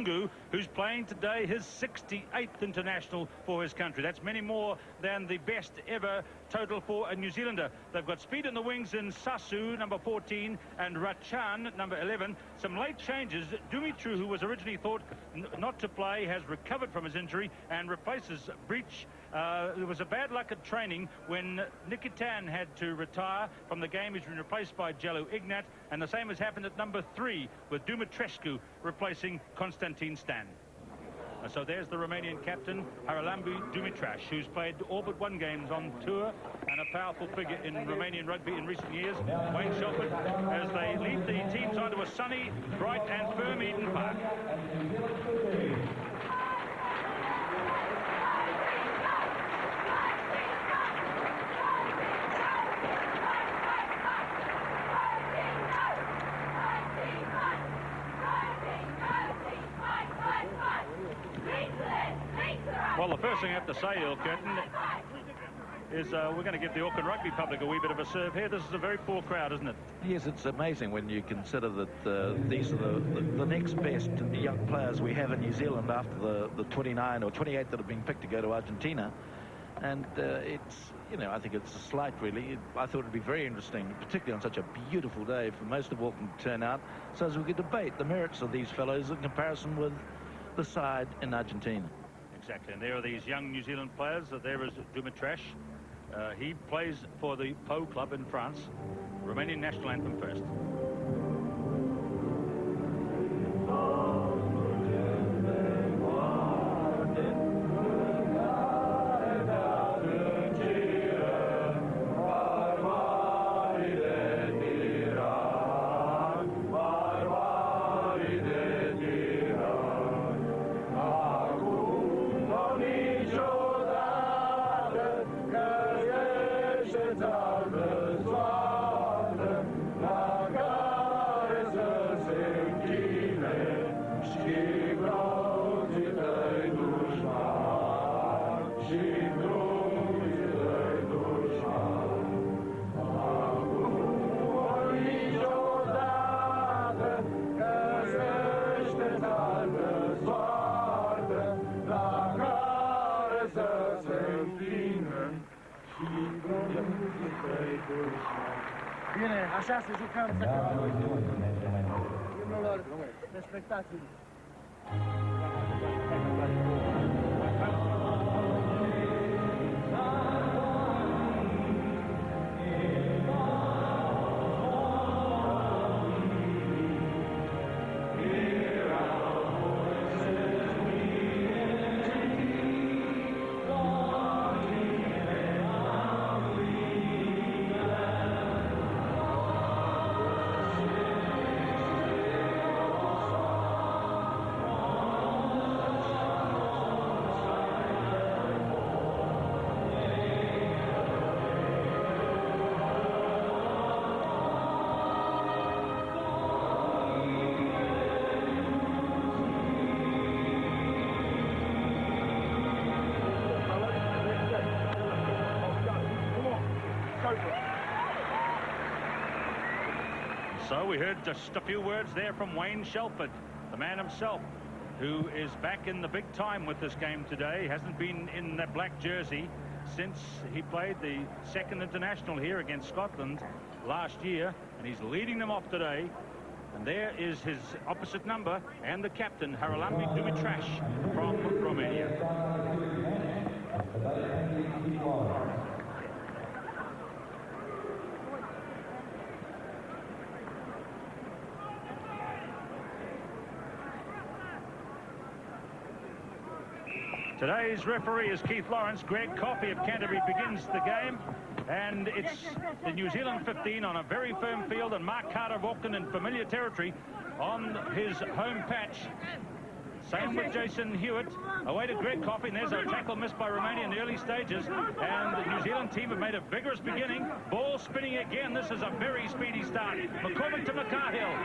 Lungu, who's playing today his 68th international for his country. That's many more than the best ever total for a New Zealander. They've got speed in the wings in Sasu, number 14, and Rachan, number 11. Some late changes. Dumitru, who was originally thought not to play, has recovered from his injury and replaces Breach. There was a bad luck at training when Nikitan had to retire from the game. He's been replaced by Jello Ignat, and the same has happened at number 3 with Dumitrescu replacing Constantin Stan. So there's the Romanian captain, Haralambi Dumitrash, who's played all but one games on tour and a powerful figure in Romanian rugby in recent years. Wayne Shelford, as they lead the teams onto a sunny, bright and firm Eden Park. Well, the first thing I have to say, Il Curtin, is we're going to give the Auckland rugby public a wee bit of a serve here. This is a very poor crowd, isn't it? Yes, it's amazing when you consider that these are the next best young players we have in New Zealand after the 29 or 28 that have been picked to go to Argentina. And it's, you know, I think it's a slight, really. I thought it'd be very interesting, particularly on such a beautiful day, for most of Auckland to turn out, so as we could debate the merits of these fellows in comparison with the side in Argentina. Exactly, and there are these young New Zealand players. There is Dumitrash. He plays for the Po club in France. Romanian national anthem first. Bine, așa se jucăm să imnul respectați-l. So we heard just a few words there from Wayne Shelford, the man himself, who is back in the big time with this game today. Hasn't been in that black jersey since he played the second international here against Scotland last year, and he's leading them off today. And there is his opposite number and the captain, Haralambi Dumitrash from Romania. Today's referee is Keith Lawrence. Greg Coffey of Canterbury begins the game. And it's the New Zealand 15 on a very firm field, and Mark Carter of Auckland in familiar territory on his home patch. Same with Jason Hewitt. Away to Greg Coffey, and there's a tackle missed by Romania in the early stages. And the New Zealand team have made a vigorous beginning. Ball spinning again. This is a very speedy start. McCormick to McCarhill.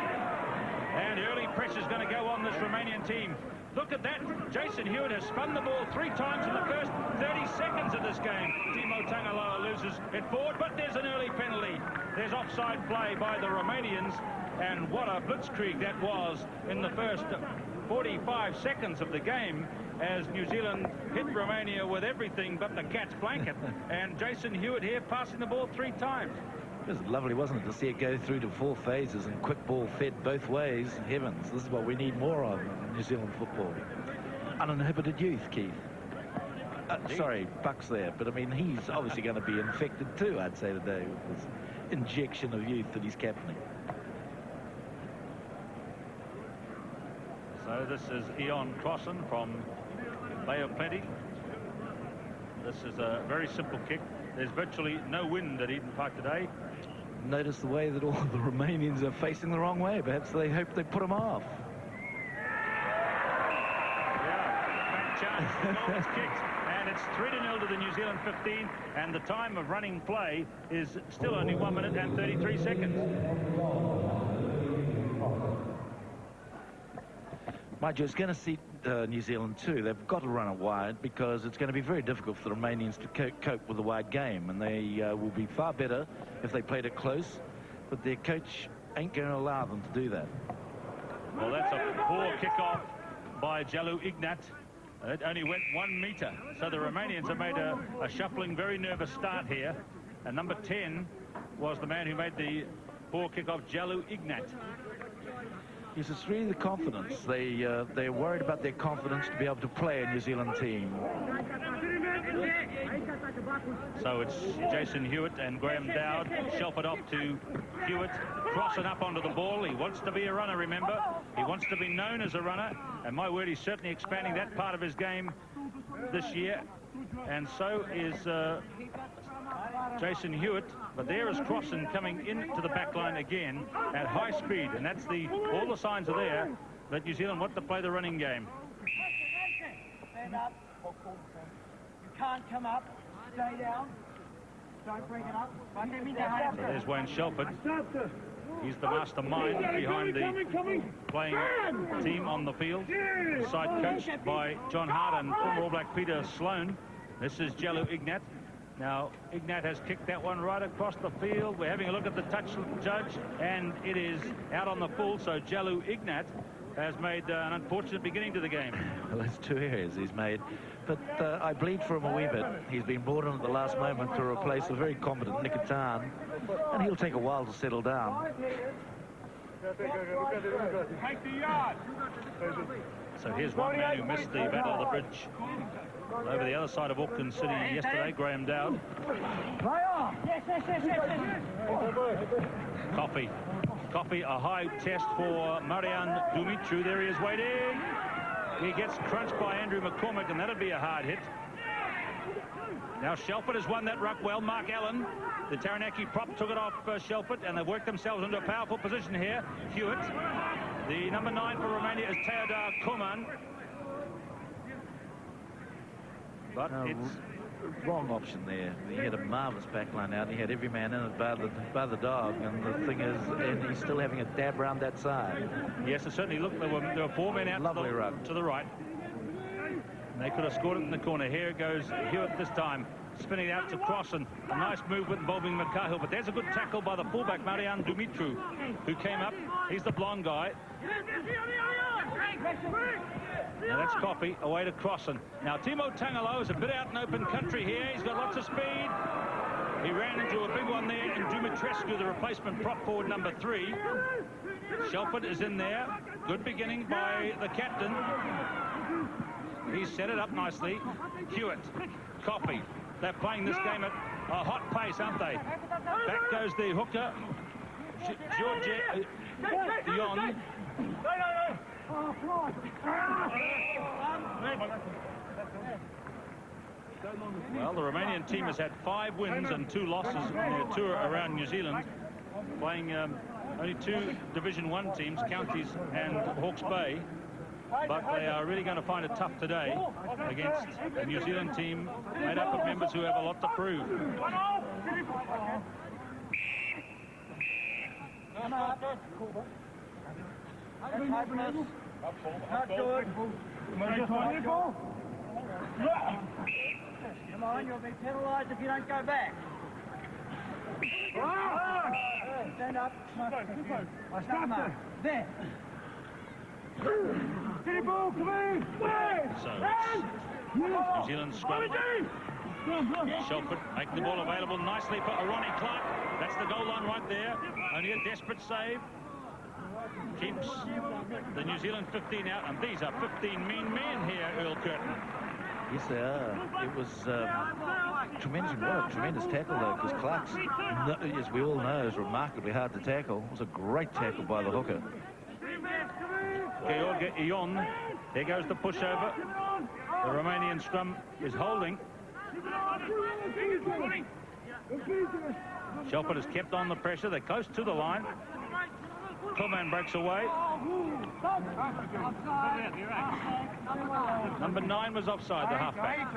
And early pressure's going to go on this Romanian team. Look at that. Jason Hewitt has spun the ball 3 times in the first 30 seconds of this game. Timo Tangaloa loses it forward, but there's an early penalty. There's offside play by the Romanians, and what a blitzkrieg that was in the first 45 seconds of the game as New Zealand hit Romania with everything but the cat's blanket. And Jason Hewitt here passing the ball 3 times. It was lovely, wasn't it, to see it go through to 4 phases and quick ball fed both ways. Heavens, this is what we need more of in New Zealand football. Uninhibited youth, Keith. Sorry, Buck's there, but I mean, he's obviously going to be infected too, I'd say, today, with this injection of youth that he's captaining. So this is Ian Crossan from Bay of Plenty. This is a very simple kick. There's virtually no wind at Eden Park today. Notice the way that all the Romanians are facing the wrong way. Perhaps they hope they put them off. Yeah, back chance. The goal is kicked, and it's 3-0 to the New Zealand 15, and the time of running play is still only 1 minute and 33 seconds. Mind you, it's going to suit New Zealand too. They've got to run it wide because it's going to be very difficult for the Romanians to cope with the wide game, and they will be far better if they played it close, but their coach ain't going to allow them to do that. Well, that's a poor kick-off by Jalu Ignat. It only went 1 metre, so the Romanians have made a shuffling, very nervous start here, and number 10 was the man who made the poor kick-off, Jalu Ignat. Yes, it's really the confidence. They're worried about their confidence to be able to play a New Zealand team. So it's Jason Hewitt and Graham Dowd. Shelford off to Hewitt, crossing up onto the ball. He wants to be a runner, remember. He wants to be known as a runner. And my word, he's certainly expanding that part of his game this year. And so is Jason Hewitt. But there is Crossan coming into the back line again at high speed. And that's all the signs are there that New Zealand want to play the running game. Stand up. You can't come up. Stay down. Don't break it up. So there's Wayne Shelford. He's the mastermind behind the playing team on the field. Side coached by John Hart and former All Black Peter Sloan. This is Jalu Ignat. Now, Ignat has kicked that one right across the field. We're having a look at the touch judge, and it is out on the full, so Jalu Ignat has made an unfortunate beginning to the game. Well, that's 2 errors he's made. But I bleed for him a wee bit. He's been brought in at the last moment to replace a very competent Nikatan, and he'll take a while to settle down. So here's one man who missed the Battle of the Bridge over the other side of Auckland City yesterday, Graham Dowd. Coffee, a high test for Marian Dumitru. There he is waiting. He gets crunched by Andrew McCormick, and that'll be a hard hit. Now Shelford has won that ruck well. Mark Allen, the Taranaki prop, took it off Shelford, and they've worked themselves into a powerful position here. Hewitt. The number 9 for Romania is Teodor Kuman. But it's wrong option there. He had a marvellous backline out. He had every man in it by the dog, and the thing is, and he's still having a dab around that side. Yes, it certainly looked. There were 4 men out to the right. And they could have scored it in the corner. Here goes Hewitt this time, spinning out to Crossan. A nice move involving McCahill, but there's a good tackle by the fullback, Marian Dumitru, who came up. He's the blonde guy. Now that's Coffey, away to Crossan. Now Timo Tangalo is a bit out in open country here. He's got lots of speed. He ran into a big one there, and Dumitrescu, the replacement prop forward number 3. Shelford is in there. Good beginning by the captain. He's set it up nicely. Hewitt, Coffey. They're playing this game at a hot pace, aren't they? Back goes the hooker. George Yon. Well, the Romanian team has had 5 wins and 2 losses in their tour around New Zealand, playing only 2 Division 1 teams, Counties and Hawke's Bay. But they are really going to find it tough today against a New Zealand team made up of members who have a lot to prove. Not good. Come on, you'll be penalised if you don't go back. Stand up. There. So it's New Zealand scrum. Shelford making the ball available nicely for Ronnie Clark. That's the goal line right there. Only a desperate save. Keeps the New Zealand 15 out, and these are 15 mean men here, Earl Curtin. Yes, they are. It was tremendous tackle, though, because Clark's, as we all know, is remarkably hard to tackle. It was a great tackle by the hooker. George Ion, there goes the pushover. The Romanian scrum is holding. Shelford has kept on the pressure. They're close to the line. Coleman breaks away. Number 9 was offside, the halfback.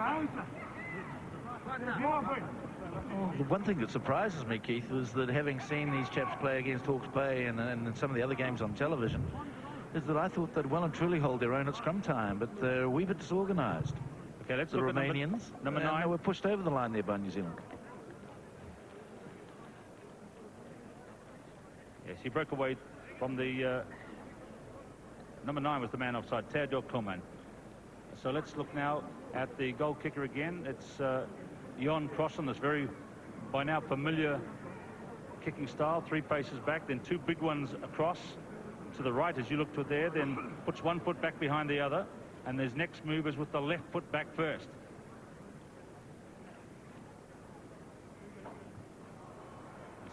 The one thing that surprises me, Keith, was that having seen these chaps play against Hawke's Bay and some of the other games on television, is that I thought they'd well and truly hold their own at scrum time, but they're a wee bit disorganised. Okay, let's the look Romanians, at number 9. They were pushed over the line there by New Zealand. Yes, he broke away from the... number 9 was the man offside, Theodore Coleman. So let's look now at the goal kicker again. It's Jon Crossan, this very, by now, familiar kicking style. 3 paces back, then 2 big ones across to the right as you look to there, then puts 1 foot back behind the other, and his next move is with the left foot back first.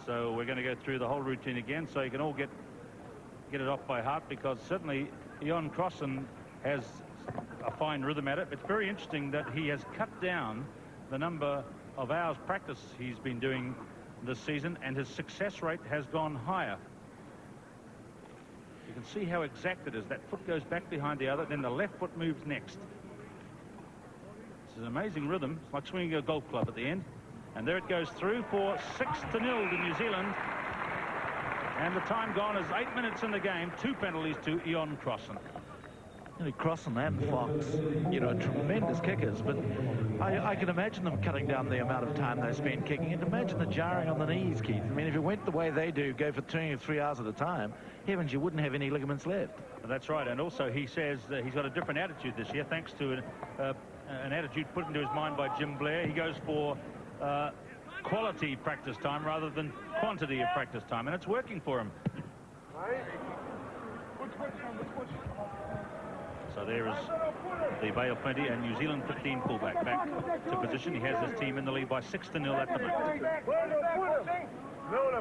So we're going to go through the whole routine again, so you can all get it off by heart, because certainly Jon Crossan has a fine rhythm at it. It's very interesting that he has cut down the number of hours practice he's been doing this season, and his success rate has gone higher. You can see how exact it is. That foot goes back behind the other, then the left foot moves next. It's an amazing rhythm. It's like swinging a golf club at the end. And there it goes through for 6-0 to New Zealand. And the time gone is 8 minutes in the game. 2 penalties to Jon Crossan. Crossan and Fox, tremendous kickers, but I can imagine them cutting down the amount of time they spend kicking, and imagine the jarring on the knees, Keith. I mean, if it went the way they do, go for 2 or 3 hours at a time, heavens, you wouldn't have any ligaments left. That's right, and also he says he's got a different attitude this year, thanks to an attitude put into his mind by Jim Blair. He goes for quality practice time rather than quantity of practice time, and it's working for him. So there is the Bay of Plenty and New Zealand 15 fullback back to position. He has his team in the lead by 6-0 at the moment.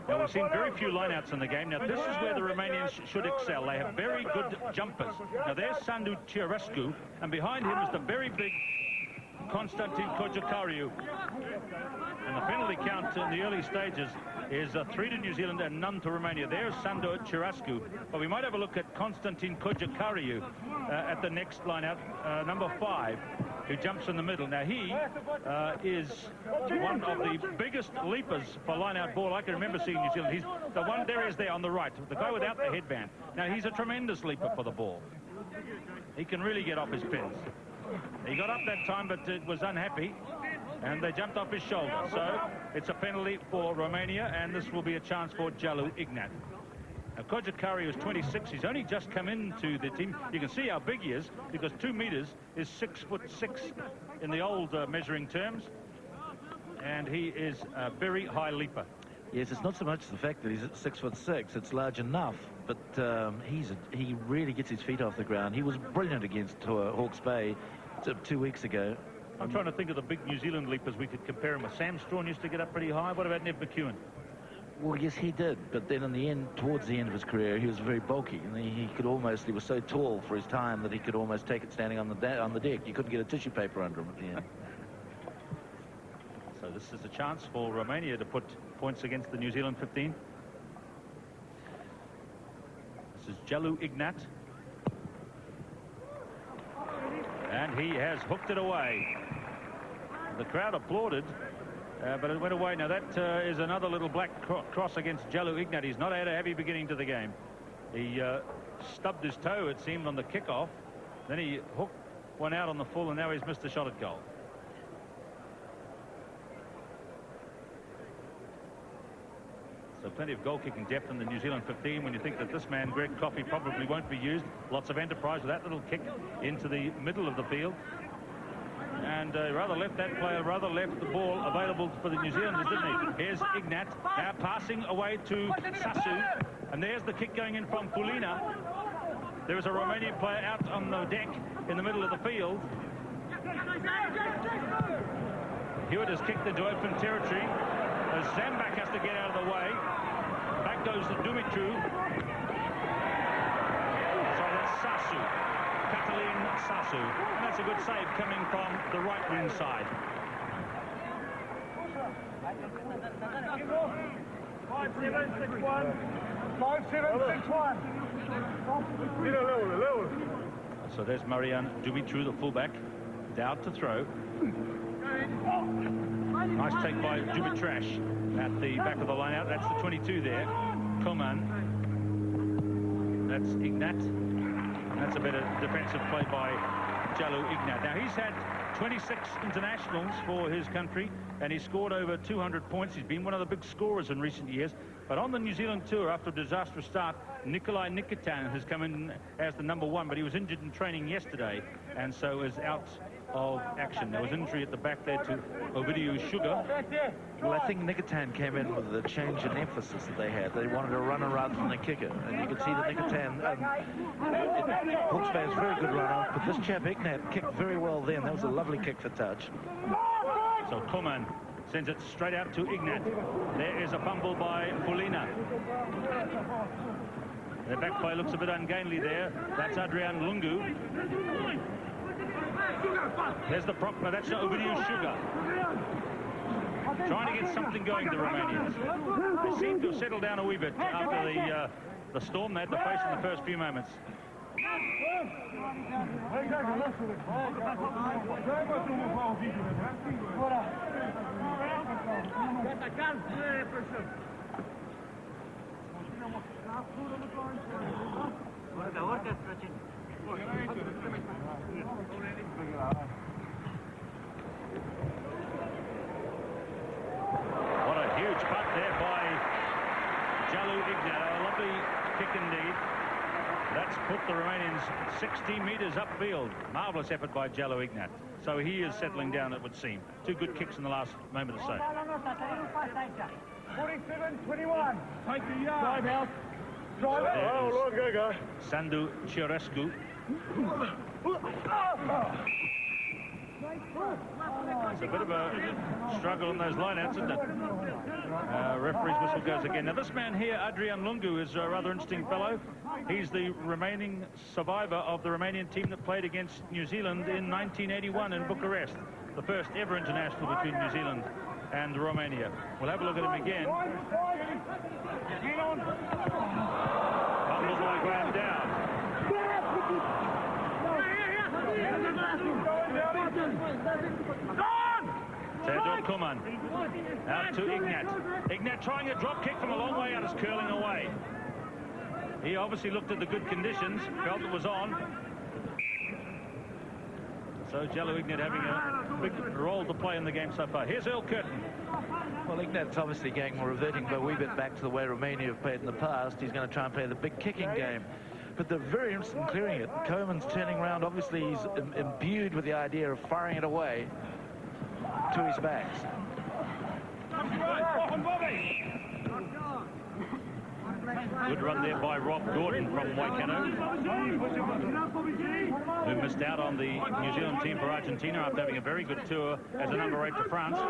Now, we've seen very few lineouts in the game. Now, this is where the Romanians should excel. They have very good jumpers. Now, there's Sandu Cerescu, and behind him is the very big Constantin Kojacariu. And the penalty count in the early stages is 3 to New Zealand and none to Romania. There's Sandu Cerescu. But we might have a look at Constantin Kojacariu at the next line-out, number 5, who jumps in the middle. Now, he is one of the biggest leapers for line-out ball I can remember seeing in New Zealand. He's the one there is there on the right, the guy without the headband. Now, he's a tremendous leaper for the ball. He can really get off his pins. He got up that time, but it was unhappy, and they jumped off his shoulder. So it's a penalty for Romania, and this will be a chance for Jalu Ignat. Now, Kojacari is 26. He's only just come into the team. You can see how big he is, because 2 meters is 6'6" in the old measuring terms, and he is a very high leaper. Yes, it's not so much the fact that he's at 6'6", it's large enough, but he really gets his feet off the ground. He was brilliant against Hawke's Bay 2 weeks ago. I'm trying to think of the big New Zealand leapers we could compare him with. Sam Strawn used to get up pretty high. What about Ned McEwen? Well, yes, he did, but then in the end, towards the end of his career, he was very bulky, and he was so tall for his time that he could almost take it standing on the deck. You couldn't get a tissue paper under him at the end. So this is a chance for Romania to put points against the New Zealand 15. This is Jalu Ignat. And he has hooked it away. The crowd applauded, but it went away. Now that is another little black cross against Jalu Ignat. He's not had a happy beginning to the game. He stubbed his toe, it seemed, on the kickoff. Then he hooked one out on the full, and now he's missed a shot at goal. So So plenty of goal-kicking depth in the New Zealand 15 when you think that this man, Greg Coffey, probably won't be used. Lots of enterprise with that little kick into the middle of the field. And rather left the ball available for the New Zealanders, didn't he? Here's Ignat, now passing away to Sasu. And there's the kick going in from Pulina. There was a Romanian player out on the deck in the middle of the field. Hewitt has kicked into open territory. Zambak has to get out of the way. Back goes to Dumitru. So that's Sasu. Catalin Sasu. And that's a good save coming from the right wing side. 5-7-6-1. 5-7-6-1. So there's Marian Dumitru, the fullback. Down to throw. Nice take by Dumitrash at the back of the line out. That's the 22 there. Koman. That's Ignat. And that's a better defensive play by Jalu Ignat. Now he's had 26 internationals for his country and he's scored over 200 points. He's been one of the big scorers in recent years. But on the New Zealand tour, after a disastrous start, Nikolai Nikitan has come in as the #1, but he was injured in training yesterday and so is out of action. There was injury at the back there to Ovidiu Sugar. Well, I think Nikitan came in with the change in emphasis that they had. They wanted a runner rather than a kicker. And you can see that Nikitan, Hawke's Bay is very good runner, but this chap Ignat kicked very well then. That was a lovely kick for touch. So Koman sends it straight out to Ignat. There is a fumble by Pulina. The back play looks a bit ungainly there. That's Adrian Lungu. There's the prop, but that's Ovidiu Sugar. Trying to get something going, the Romanians. They seem to have settled down a wee bit after the storm they had to face in the first few moments. What a huge putt there by Jalu Ignat. A lovely kick indeed. That's put the Romanians 60 metres upfield. Marvellous effort by Jalu Ignat. So he is settling down, it would seem. Two good kicks in the last moment or so. 47-21. Take the yard. Drive out. Drive out. Sandu Ciorescu. It's a bit of a struggle in those lineouts, isn't it? Referee's whistle goes again. Now this man here, Adrian Lungu, is a rather interesting fellow. He's the remaining survivor of the Romanian team that played against New Zealand in 1981 in Bucharest. The first ever international between New Zealand and Romania. We'll have a look at him again. Fumbled by Graham Down. Theodore Koman out to Ignat. Ignat trying a drop kick from a long way out, is curling away. He obviously looked at the good conditions, felt it was on. So Jalu Ignat having a big role to play in the game so far. Here's Earl Curtin. Well, Ignat's obviously reverting a wee bit back to the way Romania have played in the past. He's going to try and play the big kicking game. But they're very interested in clearing it. Coleman's turning around. Obviously, he's imbued with the idea of firing it away to his backs. Good run there by Rob Gordon from Waikato, who missed out on the New Zealand team for Argentina after having a very good tour as a #8 to France. Oh,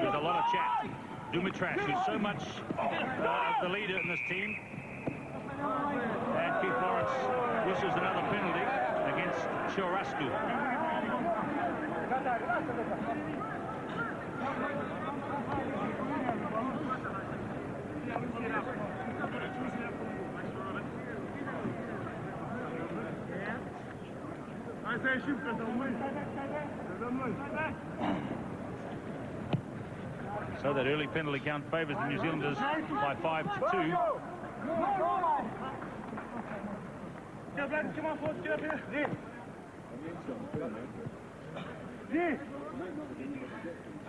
there's a lot of chat. Dumitrash, who's so much the leader in this team. And Keith Lawrence whistles another penalty against Ciorascu. So that early penalty count favours the New Zealanders by 5-2.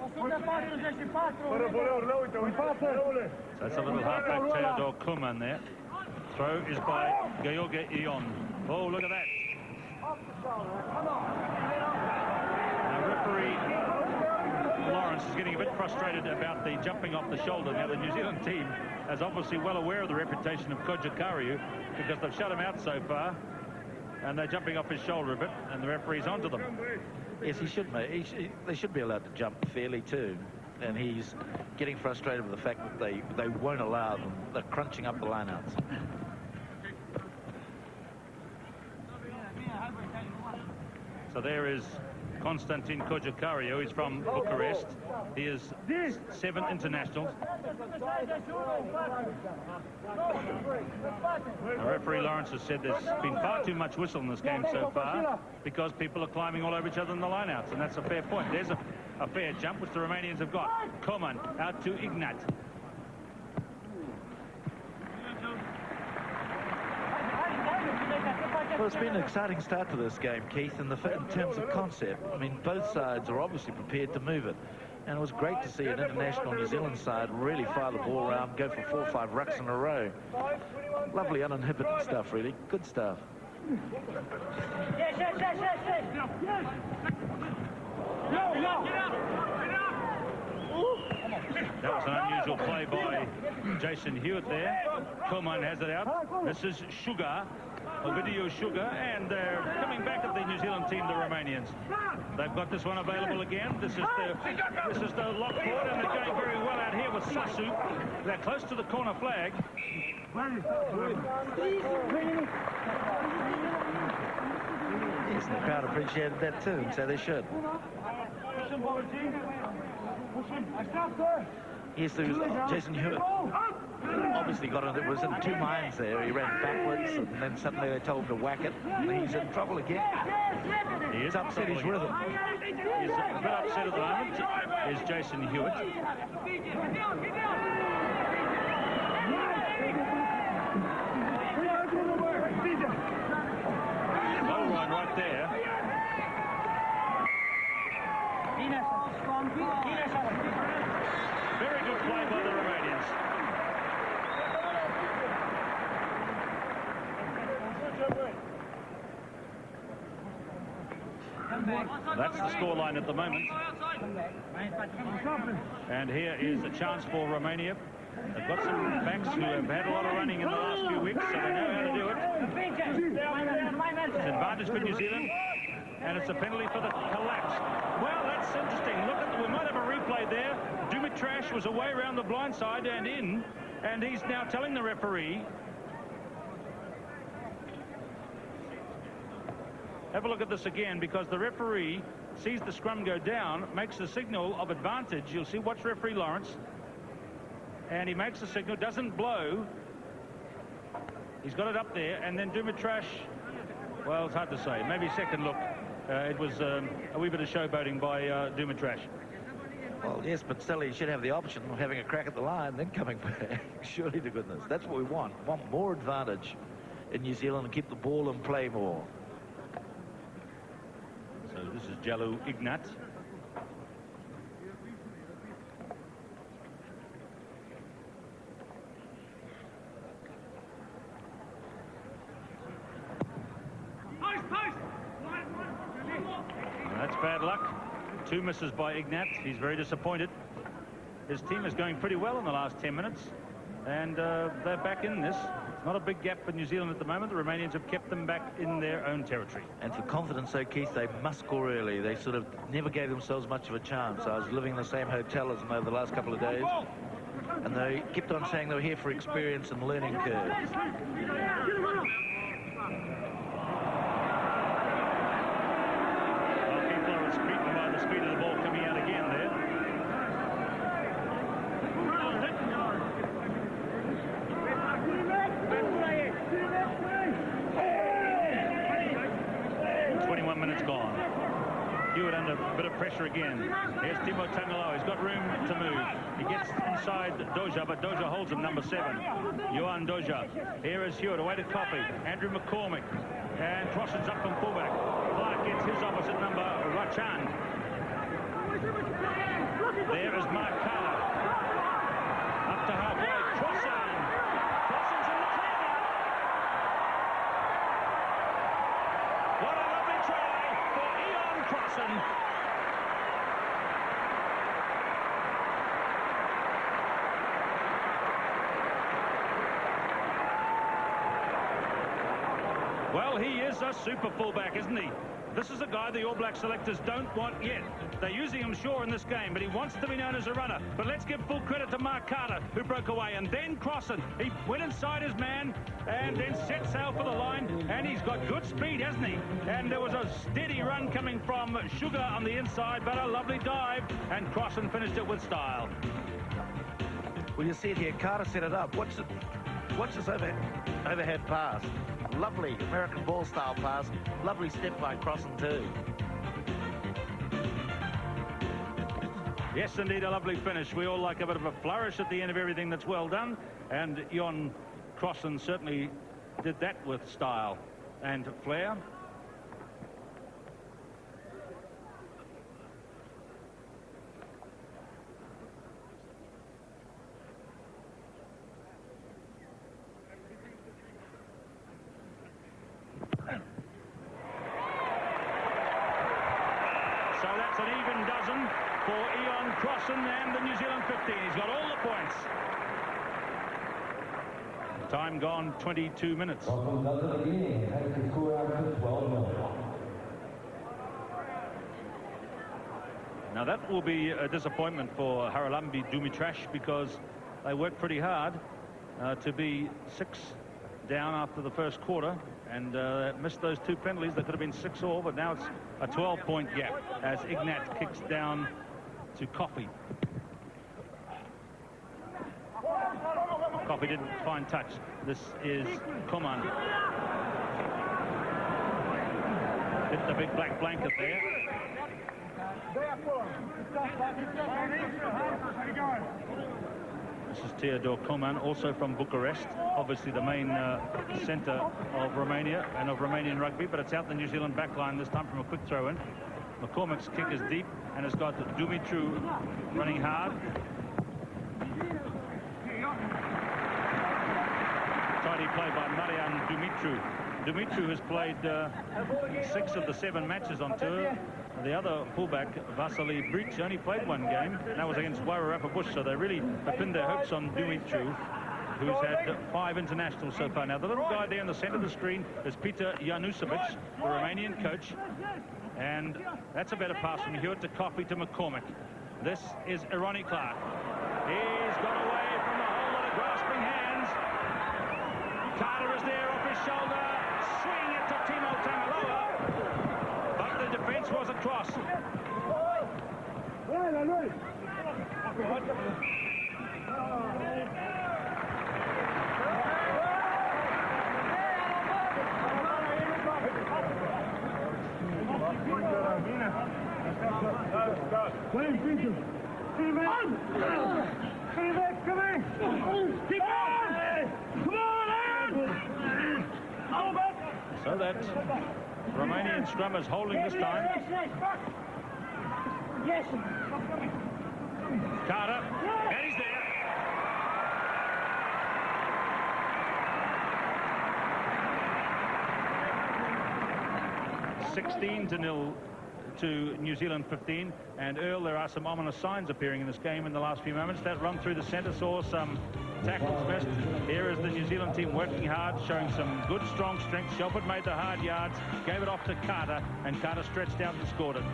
So it's a little halfback Theodor Kuman there. Throw is by George Ion. Oh, look at that. Now, referee Lawrence is getting a bit frustrated about the jumping off the shoulder. Now, the New Zealand team is obviously well aware of the reputation of Kojakaru because they've shut him out so far. And they're jumping off his shoulder a bit, and the referee's onto them. Yes, he should, mate. They should be allowed to jump fairly too. And he's getting frustrated with the fact that they won't allow them. They're crunching up the lineouts. So there is Konstantin Kojakaru. He's from Bucharest. He is 7 internationals. The referee Lawrence has said there's been far too much whistle in this game so far because people are climbing all over each other in the lineouts, and that's a fair point. There's a fair jump which the Romanians have got. Koman out to Ignat. Well, it's been an exciting start to this game, Keith, in terms of concept. I mean, both sides are obviously prepared to move it. And it was great to see an international New Zealand side really fire the ball around, go for 4 or 5 rucks in a row. Lovely uninhibited stuff, really. Good stuff. That was an unusual play by Jason Hewitt there. Koman has it out. This is Sugar. Ovidio Sugar, and they're coming back at the New Zealand team, the Romanians. They've got this one available again. This is the lock forward, and they're going very well out here with Sasu. They're close to the corner flag. Yes, the crowd appreciated that too, so they should. Yes, there was Jason Hewitt. Obviously it was in 2 minds there. He ran backwards, and then suddenly they told him to whack it, and he's in trouble again. He is upset his rhythm. He's a bit upset at the moment, is Jason Hewitt. Goal line right there. Very good play by the Romanians. That's the scoreline at the moment. And here is a chance for Romania. They've got some backs who have had a lot of running in the last few weeks, so they know how to do it. It's advantage for New Zealand, and it's a penalty for the collapse. Well, that's interesting. We might have a replay there. Dumitrash was away around the blind side and in, and he's now telling the referee. Have a look at this again, because the referee sees the scrum go down, makes the signal of advantage. You'll see, watch referee Lawrence. And he makes the signal, doesn't blow. He's got it up there, and then Dumitrash, well, it's hard to say. Maybe second look. It was a wee bit of showboating by Dumitrash. Well, yes, but still he should have the option of having a crack at the line, then coming back. Surely to goodness. That's what we want. We want more advantage in New Zealand and keep the ball and play more. So this is Jalu Ignat. That's bad luck. 2 misses by Ignat. He's very disappointed. His team is going pretty well in the last 10 minutes, and they're back in this. It's not a big gap for New Zealand at the moment. The Romanians have kept them back in their own territory. And for confidence, though, Keith, they must score early. They sort of never gave themselves much of a chance. I was living in the same hotel as them over the last couple of days, and they kept on saying they were here for experience and learning curve. Speed of the ball coming out again there. Minutes gone. Hewitt under a bit of pressure again. Here's Timo Tangalo. He's got room to move. He gets inside Doja, but Doja holds him, number 7. Johan Doja. Here is Hewitt, away to Coffey. Andrew McCormick. And crosses up from fullback. Clark gets his opposite number, Rachan. There is Mark Carter. Up to halfway. Crossan. Crossan's in the clear now. What a lovely try for Ian Crossan. Well, he is a super fullback, isn't he? This is a guy the All Black selectors don't want yet. They're using him sure in this game, but he wants to be known as a runner. But let's give full credit to Mark Carter, who broke away. And then Crossan, he went inside his man and then set sail for the line. And he's got good speed, hasn't he? And there was a steady run coming from Sugar on the inside, but a lovely dive. And Crossan finished it with style. Well, you see it here. Carter set it up. Watch this overhead pass. Lovely American ball style pass. Lovely step by Crossan too. Yes, indeed, a lovely finish. We all like a bit of a flourish at the end of everything that's well done. And Ian Crossan certainly did that with style and flair. So that's an even dozen for Ian Crossan and the New Zealand 15. He's got all the points. Time gone 22 minutes. Now that will be a disappointment for Haralambie Dumitrash because they worked pretty hard to be 6 down after the first quarter and missed those 2 penalties. They could have been 6-all, but now it's a 12-point gap as Ignat kicks down to Coffey. Coffey didn't find touch. This is Coman. Hit the big black blanket there. This is Theodor Coman, also from Bucharest, obviously the main centre of Romania and of Romanian rugby, but it's out the New Zealand backline this time from a quick throw-in. McCormick's kick is deep and has got Dumitru running hard. Tidy play by Marian Dumitru. Dumitru has played 6 of the 7 matches on tour. The other fullback, Vasily Bric, only played 1 game, and that was against Wairarapa Bush, so they really have pinned their hopes on Dumitru, who's had 5 internationals so far. Now, the little guy there in the centre of the screen is Peter Janusovic, the Romanian coach, and that's a better pass from Hewitt to Coffey to McCormick. This is Ronnie Clark. He's got away from a whole lot of grasping hands. Carter is there off his shoulder, swinging it to Timo Tangaloa. But the defence was across. So that Romanian scrum is holding this time. Yes. Carter, and he's there. (16-0) to New Zealand 15. And Earl, there are some ominous signs appearing in this game in the last few moments. That run through the centre saw some tackles missed. Here is the New Zealand team working hard, showing some good strong strength. Shelford made the hard yards, gave it off to Carter, and Carter stretched out and scored it.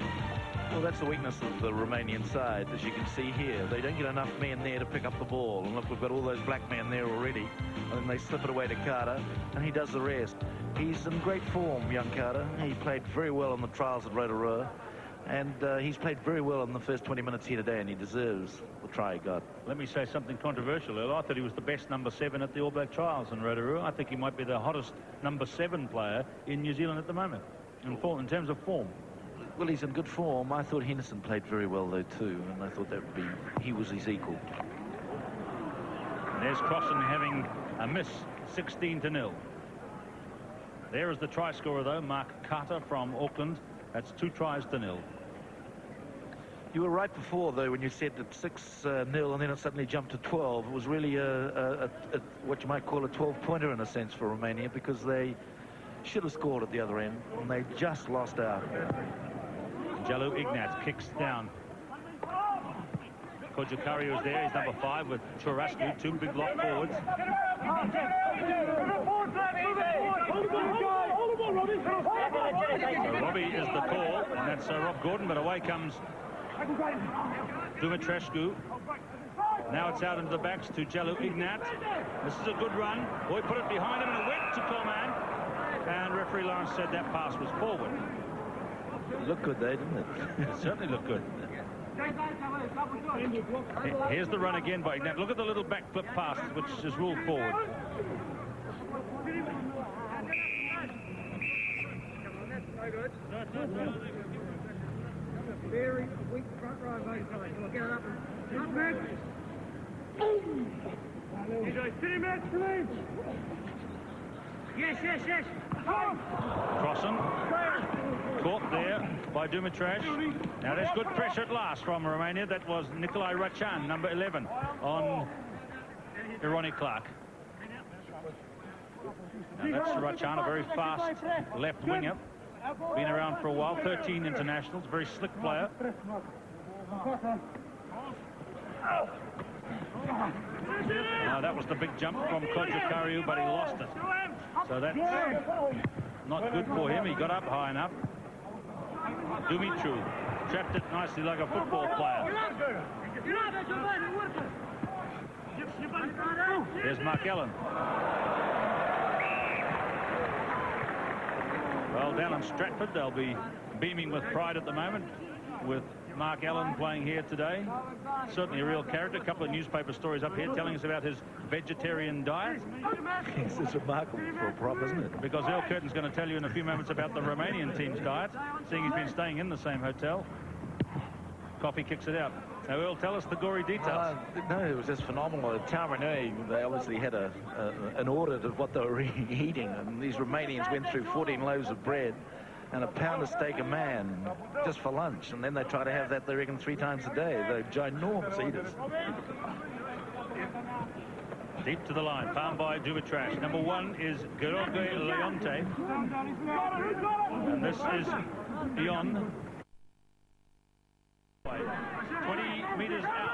Well, that's the weakness of the Romanian side, as you can see here. They don't get enough men there to pick up the ball. And look, we've got all those black men there already. And then they slip it away to Carter, and he does the rest. He's in great form, young Carter. He played very well in the trials at Rotorua. And he's played very well in the first 20 minutes here today, and he deserves the try he got. Let me say something controversial, Earl. I thought he was the best number 7 at the All Black trials in Rotorua. I think he might be the hottest number 7 player in New Zealand at the moment, in terms of form. Well, he's in good form. I thought Henderson played very well, though, too, and I thought that would be, he was his equal. And there's Crossan having a miss, 16-0. There is the try scorer, though, Mark Carter from Auckland. That's 2 tries to 0. You were right before, though, when you said that 6-0 and then it suddenly jumped to 12. It was really what you might call a 12-pointer in a sense for Romania, because they should have scored at the other end and they just lost out. Jalu Ignat kicks down. Kojukari is there. He's number 5 with Churascu, 2 big lock forwards. So Robbie is the call, and that's Rob Gordon, but away comes Dumitrescu. Now it's out into the backs to Jalu Ignat. This is a good run. Boy put it behind him and it went to Coleman. And referee Lawrence said that pass was forward. It looked good, though, didn't it? It certainly looked good. Here's the run again by Ignat. Look at the little back flip pass, which is ruled forward. Very weak front row, mate. We'll get it up and... Yes. Crossan caught there by Dumitrash. Now there's good pressure at last from Romania. That was Nikolai Rachan, number 11, on Ironic Clark. Now that's Rachan, a very fast left winger. Been around for a while, 13 internationals, very slick player. That was the big jump from Kojukariu, but he lost it. So that's not good for him. He got up high enough. Dumitru trapped it nicely like a football player. There's Mark Allen. Well, down in Stratford, they'll be beaming with pride at the moment with Mark Allen playing here today. Certainly a real character. A couple of newspaper stories up here telling us about his vegetarian diet. Yes, it's remarkable for a prop, isn't it? Because Earl Curtin's going to tell you in a few moments about the Romanian team's diet, seeing he's been staying in the same hotel. Coffee kicks it out. Now, Earl, tell us the gory details. No, it was just phenomenal. At Tamarine, they obviously had an audit of what they were eating, and these Romanians went through 14 loaves of bread and a pound of steak a man just for lunch, and then they try to have that, they reckon, 3 times a day. They're ginormous eaters. Deep to the line, found by Dumitrash. Number 1 is George Leonte, and this is Ion. 20 meters out.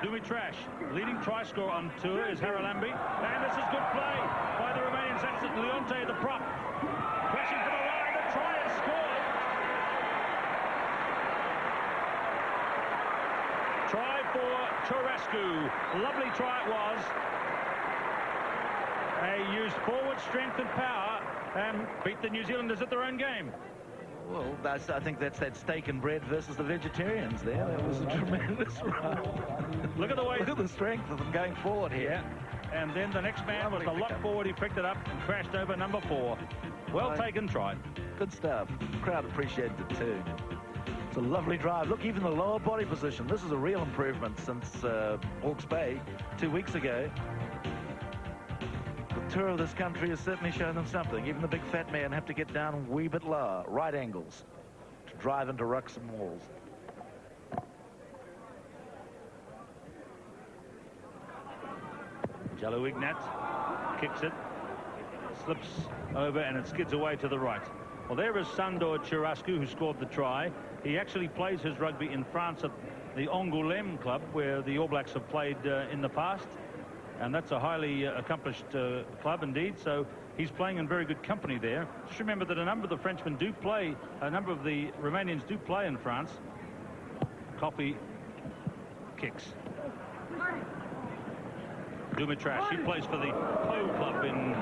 Dumitrash, leading try scorer on tour is Haralambi, and this is good play by the Romanians. That's Leonte, the prop, crashing for the line. The try is scored. Try for Churascu. Lovely try it was. They used forward strength and power and beat the New Zealanders at their own game. Well, I think that's that steak and bread versus the vegetarians there. That was a tremendous run. Look at the way. Look at the strength of them going forward here. Yeah. And then the next man was the lock forward. He picked it up and crashed over number 4. Well taken try. Good stuff. The crowd appreciated it too. It's a lovely drive. Look, even the lower body position. This is a real improvement since Hawke's Bay 2 weeks ago. The tour of this country has certainly shown them something. Even the big fat men have to get down a wee bit lower, right angles, to drive into rucks and walls. Jalu Ignat kicks it, slips over, and it skids away to the right. Well, there is Sandor Churascu, who scored the try. He actually plays his rugby in France at the Angoulême club, where the All Blacks have played in the past. And that's a highly accomplished club indeed, so he's playing in very good company there. Just remember that a number of the Frenchmen do play, a number of the Romanians do play in France. Coffee kicks. Dumitrash, he plays for the Po club in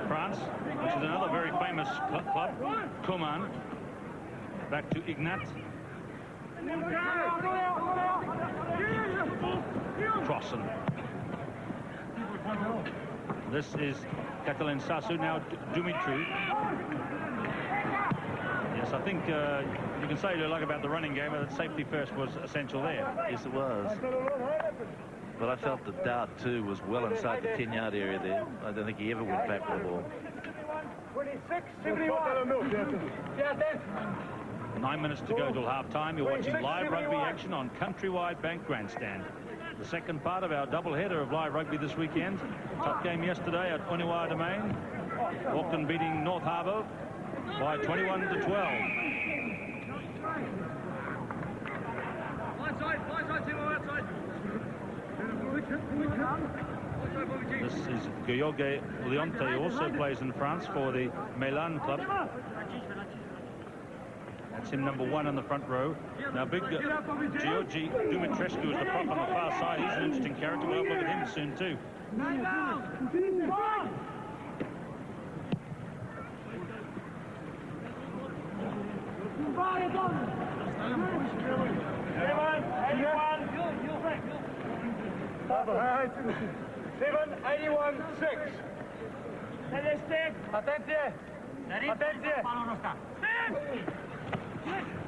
France, which is another very famous club. Coman, back to Ignat. Crossan. This is Catalin Sasu, now Dumitru. Yes, I think you can say what you like about the running game, but safety first was essential there. Yes, it was. But I felt that Dowd, too, was well inside the 10-yard area there. I don't think he ever went back with the ball. 26, 71. 9 minutes to go till half-time. You're watching live rugby action on Countrywide Bank Grandstand. The second part of our double-header of live rugby this weekend. Top game yesterday at Noua Zeelandă. Auckland beating North Harbour by 21-12. This is George Leonte, who also plays in France for the Milan club. That's him, number 1 in the front row. Now, big Georgi Dumitrescu is the prop on the far side. He's an interesting character. We'll have a look at him soon, too.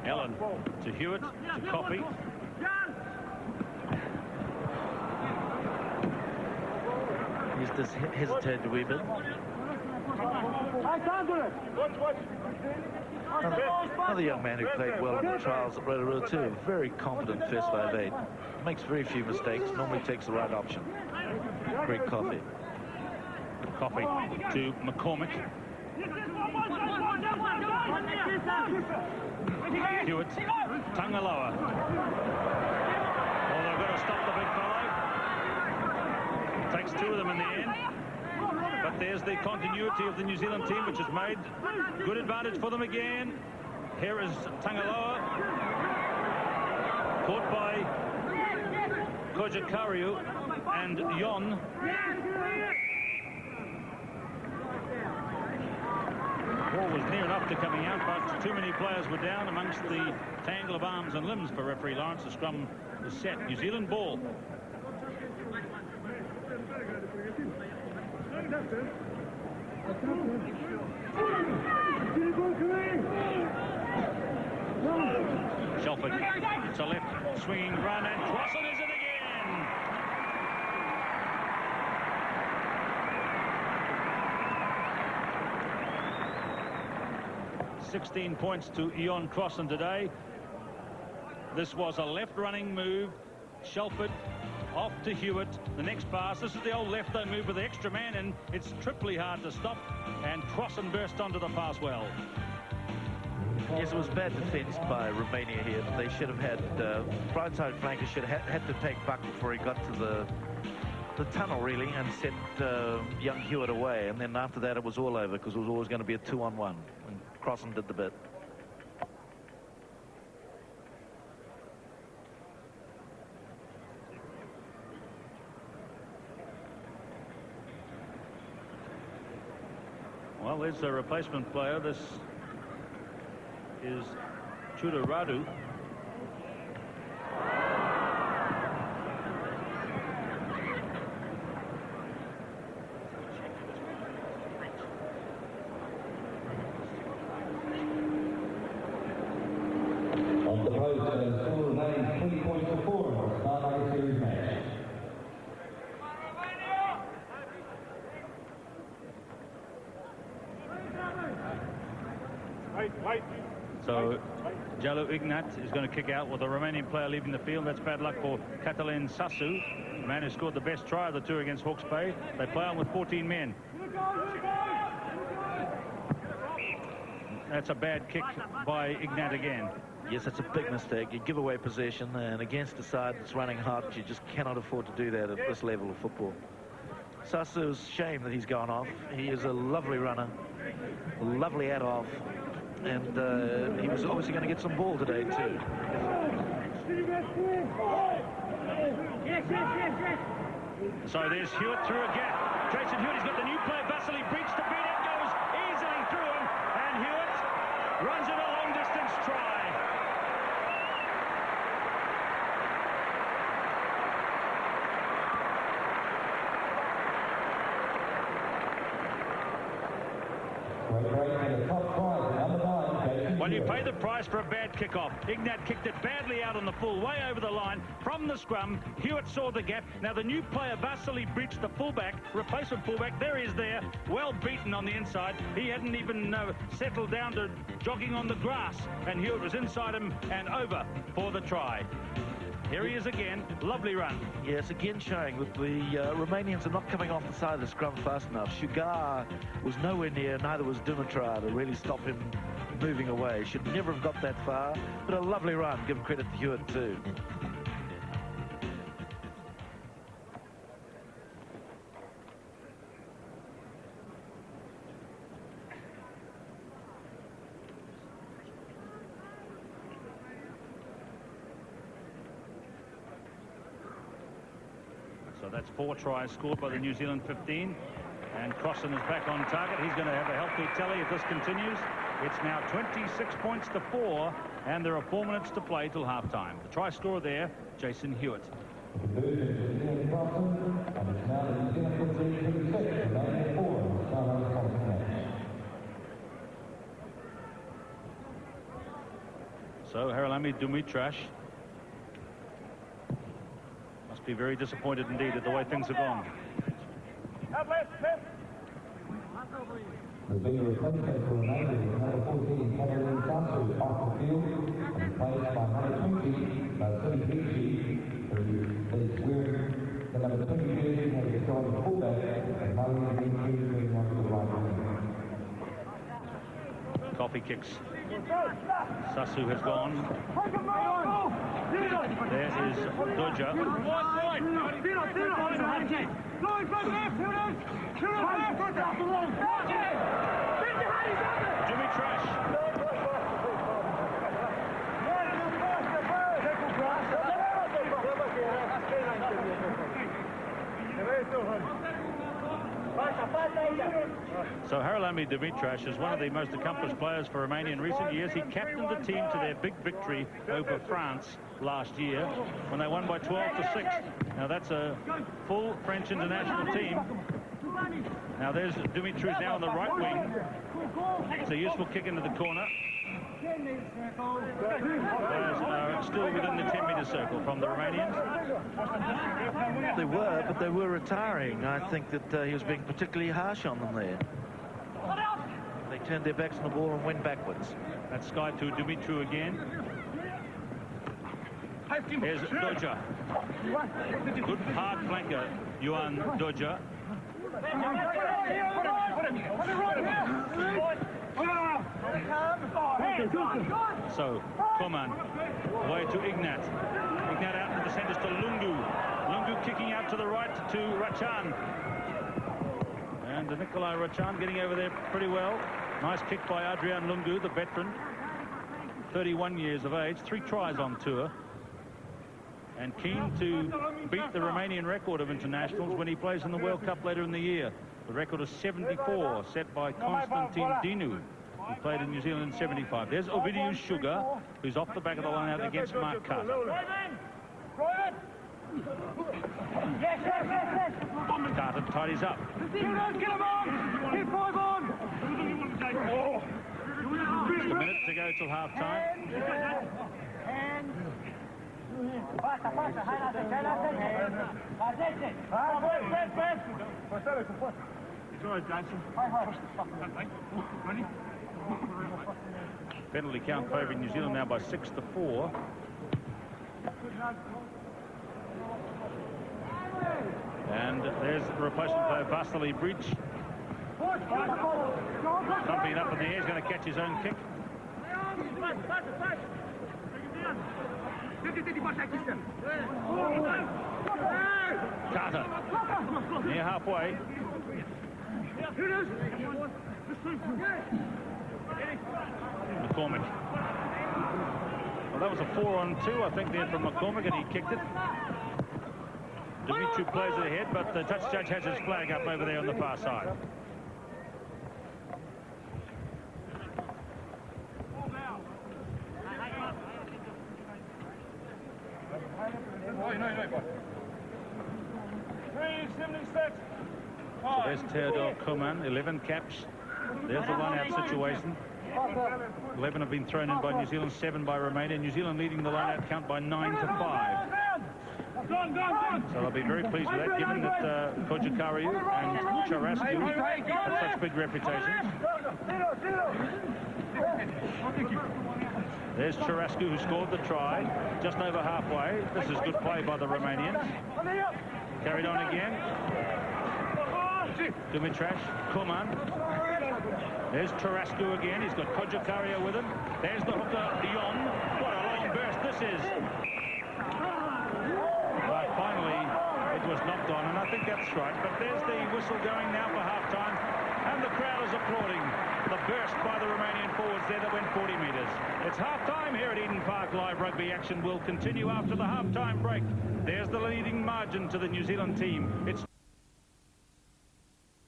Ellen to Hewitt, to Coffey. He's just hesitated a wee bit. Another young man who played well in the trials at Rotorua too. Very confident first 5/8. Makes very few mistakes. Normally takes the right option. Great Coffey. Coffey to McCormick. Hewitt, Tangaloa. Oh, they've got to stop the big fellow. Takes 2 of them in the end. But there's the continuity of the New Zealand team, which has made good advantage for them again. Here is Tangaloa. Caught by Kojakariu and Yon. Ball was near enough to coming out, but too many players were down amongst the tangle of arms and limbs for referee Lawrence. The scrum is set. New Zealand ball. Shelford, it's a left swinging run, and Crossan is it again. 16 points to Ion Crossan today. This was a left running move. Shelford off to Hewitt. The next pass. This is the old left-though move with the extra man, and it's triply hard to stop. And Crossan burst onto the pass well. Yes, it was bad defence by Romania here. They should have had right-side flankers should have had to take Buck before he got to the tunnel really, and set young Hewitt away. And then after that, it was all over because it was always going to be a 2-on-1. And Crossan did the bit. Well, there's a replacement player. This is Chudaradu. On the road, score remains 3 points to 4 start of the series match. So Jalu Ignat is going to kick out with a Romanian player leaving the field. That's bad luck for Catalin Sasu, the man who scored the best try of the two against Hawke's Bay. They play on with 14 men. That's a bad kick by Ignat again. Yes, that's a big mistake. You give away possession, and against a side that's running hard, you just cannot afford to do that at this level of football. Sasu's shame that he's gone off. He is a lovely runner, a lovely add-off, and he was obviously going to get some ball today too. So there's Hewitt through a gap. Jason Hewitt, he's got the new player, Vasily Breach, to beat it, goes easily through him, and Hewitt runs in a long-distance try. Great, and the top prize, number 9, Jason Well, you pay the price for a bad kick-off. Ignat kicked it badly out on the full, way over the line from the scrum. Hewitt saw the gap. Now the new player, Vasily Breach, the fullback, replacement fullback, there he is there, well beaten on the inside. He hadn't even settled down to jogging on the grass, and Hewitt was inside him and over for the try. Here he is again. Lovely run. Yes, again showing that the Romanians are not coming off the side of the scrum fast enough. Sugar was nowhere near, neither was Dumitru, to really stop him moving away. Should never have got that far, but a lovely run. Give credit to Hewitt too. So that's 4 tries scored by the New Zealand 15. And Crossan is back on target. He's going to have a healthy tally if this continues. It's now 26 points to 4, and there are 4 minutes to play till half-time. The try scorer there, Jason Hewitt. So Haralami Dumitrash must be very disappointed indeed at the way things have gone. The bigger replacement for Romania is number 14, Cameron Sasu, off the field, and replaced by number 20, Sunipichi, who is wearing the number 20 jersey, having gone the fullback, and now he's been moving on to the right wing. Coffee kicks. Sasu has gone. There is Doja. Jimmy Trash. So Haralami Dumitrash is one of the most accomplished players for Romania in recent years. He captained the team to their big victory over France last year when they won by 12-6. Now that's a full French international team. Now there's Dumitrash now on the right wing. It's a useful kick into the corner. Players are still within the 10-metre circle from the Romanians. They were, but they were retiring. I think that he was being particularly harsh on them there. They turned their backs on the ball and went backwards. That's Sky to Dumitru again. Here's Doja. Good hard flanker, Johan Doja. So, Koman, away to Ignat. Ignat out to the centres to Lungu. Lungu kicking out to the right to Rachan. And Nikolai Rachan getting over there pretty well. Nice kick by Adrian Lungu, the veteran. 31 years of age, 3 tries on tour. And keen to beat the Romanian record of internationals when he plays in the World Cup later in the year. The record is 74, set by Constantin Dinu, who played in New Zealand in 75. There's Ovidiu Sugar, who's off the back of the line out against Mark Carter. Carter tidies up. Just a minute to go till half-time. Penalty count favouring New Zealand now by 6-4. And there's the replacement player, Vasily Breach. Thumping it up in the air, he's going to catch his own kick. Carter, near halfway. McCormick. Well, that was a 4-on-2, I think, there from McCormick, and he kicked it. Dumitru plays it ahead, but the touch judge has his flag up over there on the far side. So there's Theodore Koman, 11 caps. There's the run-out situation. 11 have been thrown in by New Zealand, 7 by Romania. New Zealand leading the line-out count by 9-5. So they'll be very pleased with that, given that Kojikariu and Charascu have such big reputations. There's Charascu, who scored the try, just over halfway. This is good play by the Romanians. Carried on again. Dumitrash, Kuman. There's Charascu again. He's got Kojikariu with him. There's the hooker, Dion. What a long burst this is. But finally, it was knocked on, and I think that's right. But there's the whistle going now for half-time, and the crowd is applauding the burst by the Romanian forwards there that went 40 metres. It's half-time here at Eden Park. Live rugby action will continue after the half-time break. There's the leading margin to the New Zealand team. It's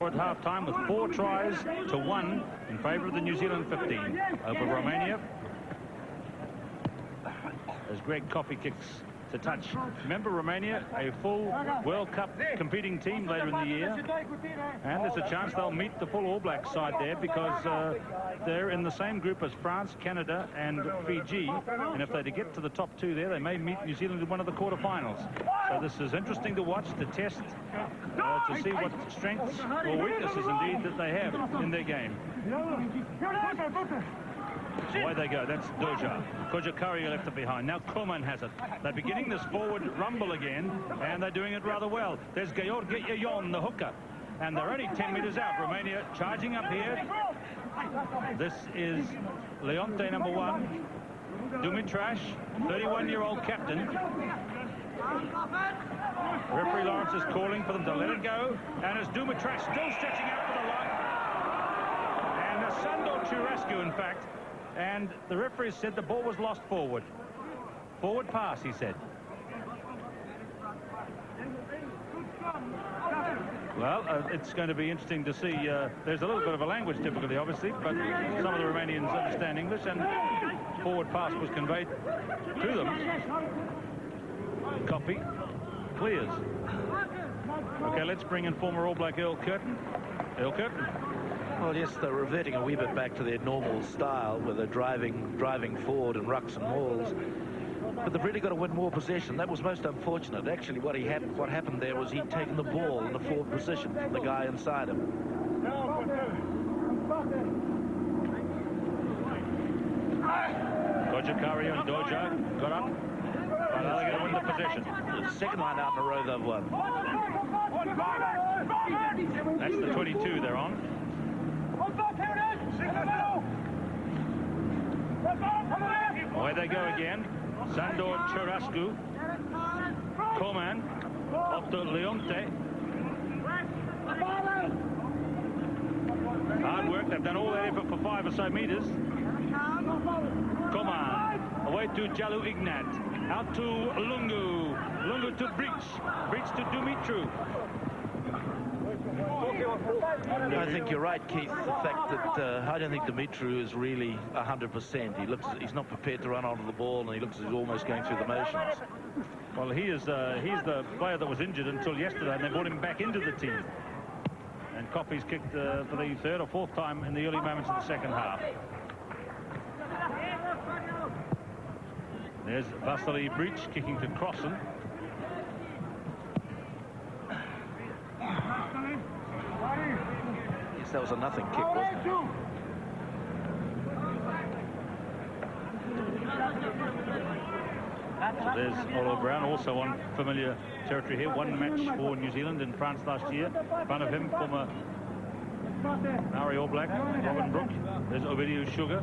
at half-time with 4 tries to 1 in favour of the New Zealand 15 over Romania. As Greg Coffey kicks to touch. Remember, Romania, a full World Cup competing team later in the year, and there's a chance they'll meet the full All Black side there, because they're in the same group as France, Canada and Fiji, and if they get to the top 2 there, they may meet New Zealand in one of the quarterfinals. So this is interesting to watch, to test, to see what strengths or weaknesses indeed that they have in their game. Away they go. That's Doja. Kojikariu left it behind. Now Kuman has it. They're beginning this forward rumble again, and they're doing it rather well. There's George Yon, the hooker, and they're only 10 metres out. Romania charging up here. This is Leonte, number 1. Dumitrash, 31-year-old captain. Referee Lawrence is calling for them to let it go, and it's Dumitrash still stretching out for the line. And Sandor Charascu, in fact. And the referee said the ball was lost forward. Forward pass, he said. Well, it's going to be interesting to see. There's a little bit of a language difficulty, obviously, but some of the Romanians understand English, and forward pass was conveyed to them. Copy. Clears. Okay, let's bring in former All Black Earl Curtin. Earl Curtin. Well, yes, they're reverting a wee bit back to their normal style, where they're driving forward in rucks and mauls. But they've really got to win more possession. That was most unfortunate. Actually, what happened there was he'd taken the ball in the forward position from the guy inside him. Kojikariu and Doja got up. But now they're going to win the possession. The second line out in a row they've won. That's the 22 they're on. Away they go again. Sandor Charascu. Koman. Off to Leonte. Hard work. They've done all that effort for 5 or so metres. Koman. Away to Jalu Ignat. Out to Lungu. Lungu to Breach. Breach to Dumitru. I think you're right, Keith. The fact that I don't think Dumitru is really 100%. He's not prepared to run onto the ball, and he looks as he's almost going through the motions. Well, he's the player that was injured until yesterday, and they brought him back into the team. And Coffey's kicked for the 3rd or 4th time in the early moments of the second half. There's Vasily Breach kicking to Crossan. Yes, that was a nothing kick, wasn't it? So there's Olo Brown, also on familiar territory here. 1 match for New Zealand in France last year. In front of him, former Maori All Black, Robin Brook. There's Ovidio Sugar.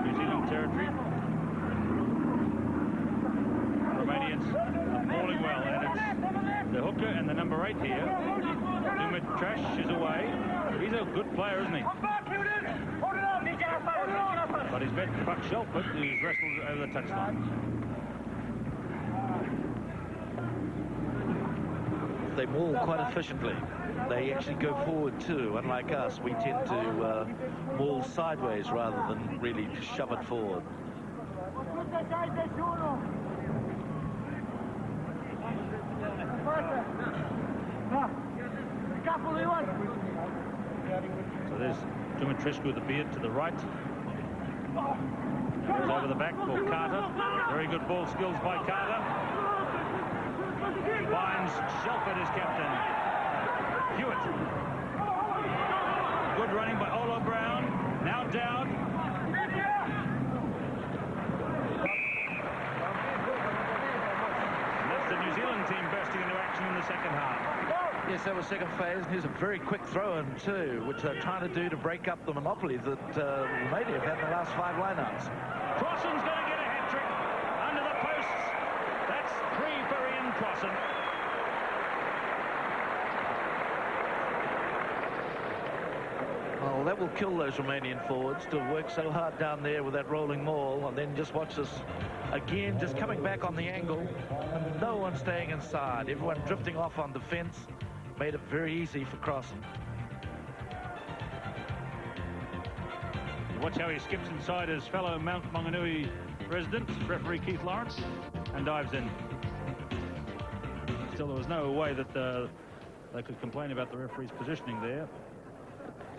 New Zealand territory. Romanians are falling well, and it's the hooker and the number 8 here. Dumitrash is away. He's a good player, isn't he? But he's met Buck Shelford, who's wrestled over the touchline. They maul quite efficiently. They actually go forward too. Unlike us, we tend to maul sideways rather than really shove it forward. So there's Dumitrescu with the beard to the right. Goes over the back for Carter. Very good ball skills by Carter. Finds Shelford as captain. Hewitt. Good running by Ola Brown. Now Dowd. And that's the New Zealand team bursting into action in the second half. Yes, that was second phase. Here's a very quick throw-in too, which they're trying to do to break up the monopoly that Romania have had in the last 5 lineouts. Crosson's going to get a hat-trick under the posts. That's 3 for Ian Crosson. Well, that will kill those Romanian forwards to work so hard down there with that rolling maul, and then just watch this again, just coming back on the angle, and no one staying inside. Everyone drifting off on defence. Made it very easy for Crosson. Watch how he skips inside his fellow Mount Maunganui resident, referee Keith Lawrence, and dives in. Still, there was no way that they could complain about the referee's positioning there.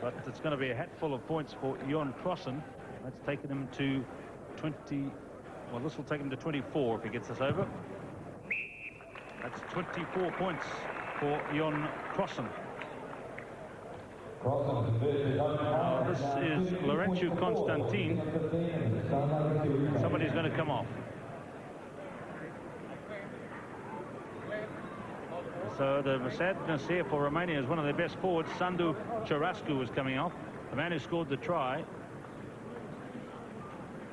But it's going to be a hatful of points for Ian Crosson. That's taken him to 20. Well, this will take him to 24 if he gets this over. That's 24 points for Ian Crosson. Now, this is Laurențiu Constantin. Somebody's going to come off. So the sadness here for Romania is one of their best forwards, Sandu Cerascu, was coming off, the man who scored the try.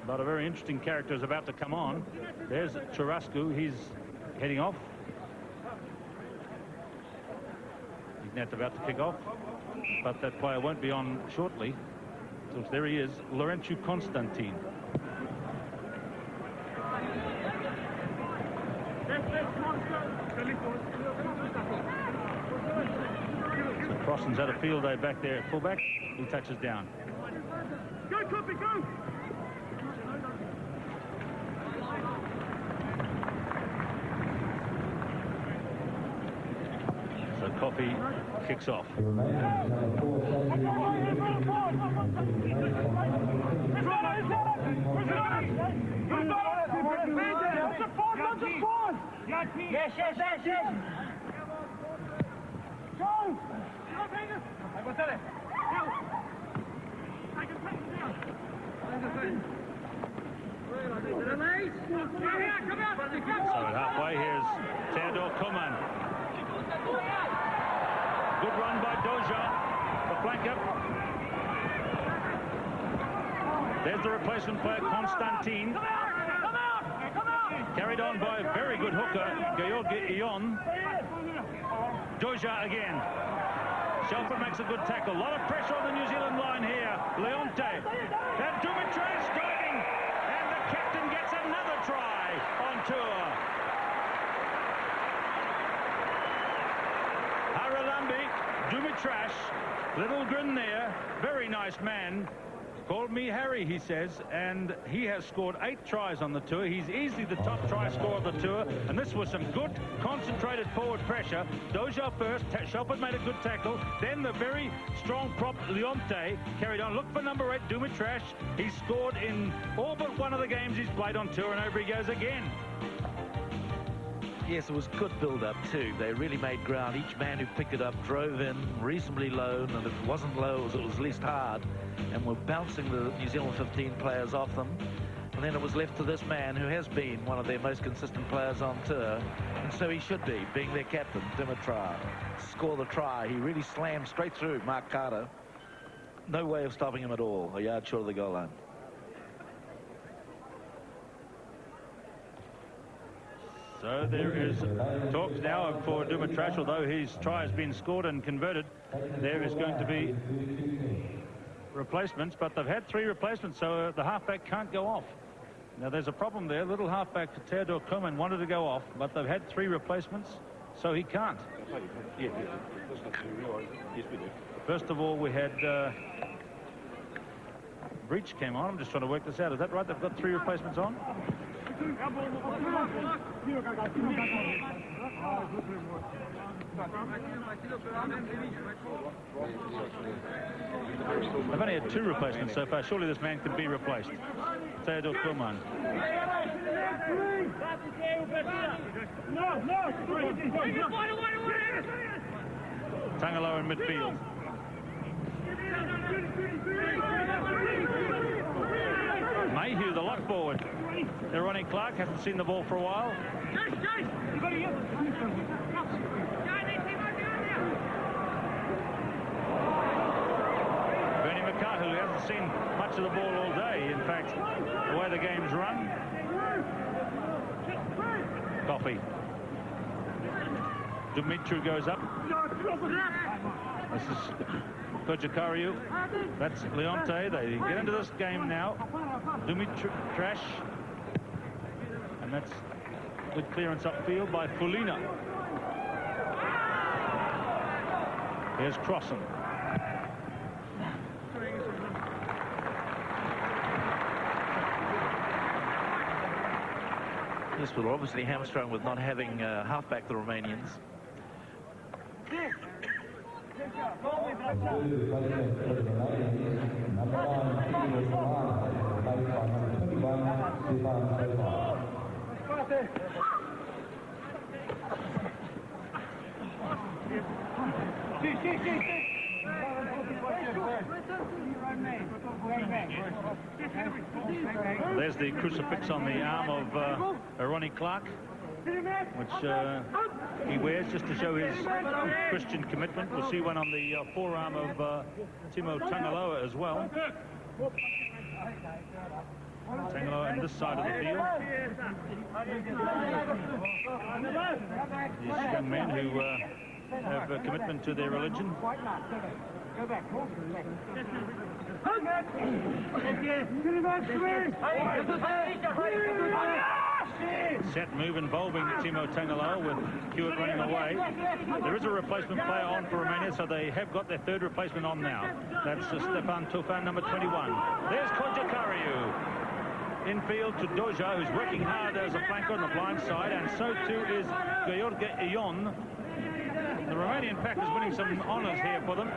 But a very interesting character is about to come on. There's Cerascu. He's heading off. Ignat about to kick off, but that player won't be on shortly. So there he is, Laurențiu Constantin. So Crosson's had a field day back there at fullback. He touches down. Go, Coffee, go! So Coffee kicks off. Yes, yes, yes, yes. Go! So at halfway, here's Theodore Koman. Good run by Doja, the flanker. There's the replacement player, Constantin. Carried on by a very good hooker, Georgi Ion. Doja again. Shelford makes a good tackle. A lot of pressure on the New Zealand line here. Leonte. And Dumitrescu diving. And the captain gets another try on tour. Haralambi, Dumitrescu, little grin there. Very nice man. Called me Harry, he says, and he has scored 8 tries on the tour. He's easily the top try scorer of the tour, and this was some good, concentrated forward pressure. Doja first, Shelford made a good tackle, then the very strong prop Leonte carried on. Look for number 8, Dumitrescu. He scored in all but one of the games he's played on tour, and over he goes again. Yes, it was good build-up too. They really made ground. Each man who picked it up drove in reasonably low, and if it wasn't low, it was at least hard, and were bouncing the New Zealand 15 players off them. And then it was left to this man who has been one of their most consistent players on tour, and so he should be, being their captain, Dimitra. Score the try. He really slammed straight through Mark Carter. No way of stopping him at all, a yard short of the goal line. So there is talk now for Dumitrescu, although his try has been scored and converted. There is going to be replacements, but they've had 3 replacements, so the halfback can't go off. Now there's a problem there. Little halfback Theodore Koman wanted to go off, but they've had 3 replacements, so he can't. First of all, we had Breach came on. I'm just trying to work this out. Is that right? They've got 3 replacements on? They've only had 2 replacements so far. Surely this man could be replaced. Theodor Kuhlmann. Tangaloa in midfield. Mayhew, the lock forward. Ronnie Clark hasn't seen the ball for a while. Bernie McCarthy, who hasn't seen much of the ball all day. In fact, the way the game's run. Coffee. Dumitru goes up. This is Kojakaru. That's Leonte. They get into this game now. Dumitru trash. And that's good clearance upfield by Fulina. Here's Crossan. This will obviously hamstrung with not having halfback, the Romanians. There's the crucifix on the arm of Ronnie Clark, which he wears just to show his Christian commitment. We'll see one on the forearm of Timo Tangaloa as well. Tangaloa on this side of the field. These young men who have a commitment to their religion. Set move involving Timo Tangaloa with Hewitt running away. There is a replacement player on for Romania, so they have got their 3rd replacement on now. That's Stefan Tofan, number 21. There's Kojakaru. Infield to Doja, who's working hard as a flanker on the blind side, and so too is George Ion. The Romanian pack is winning some honours here for them.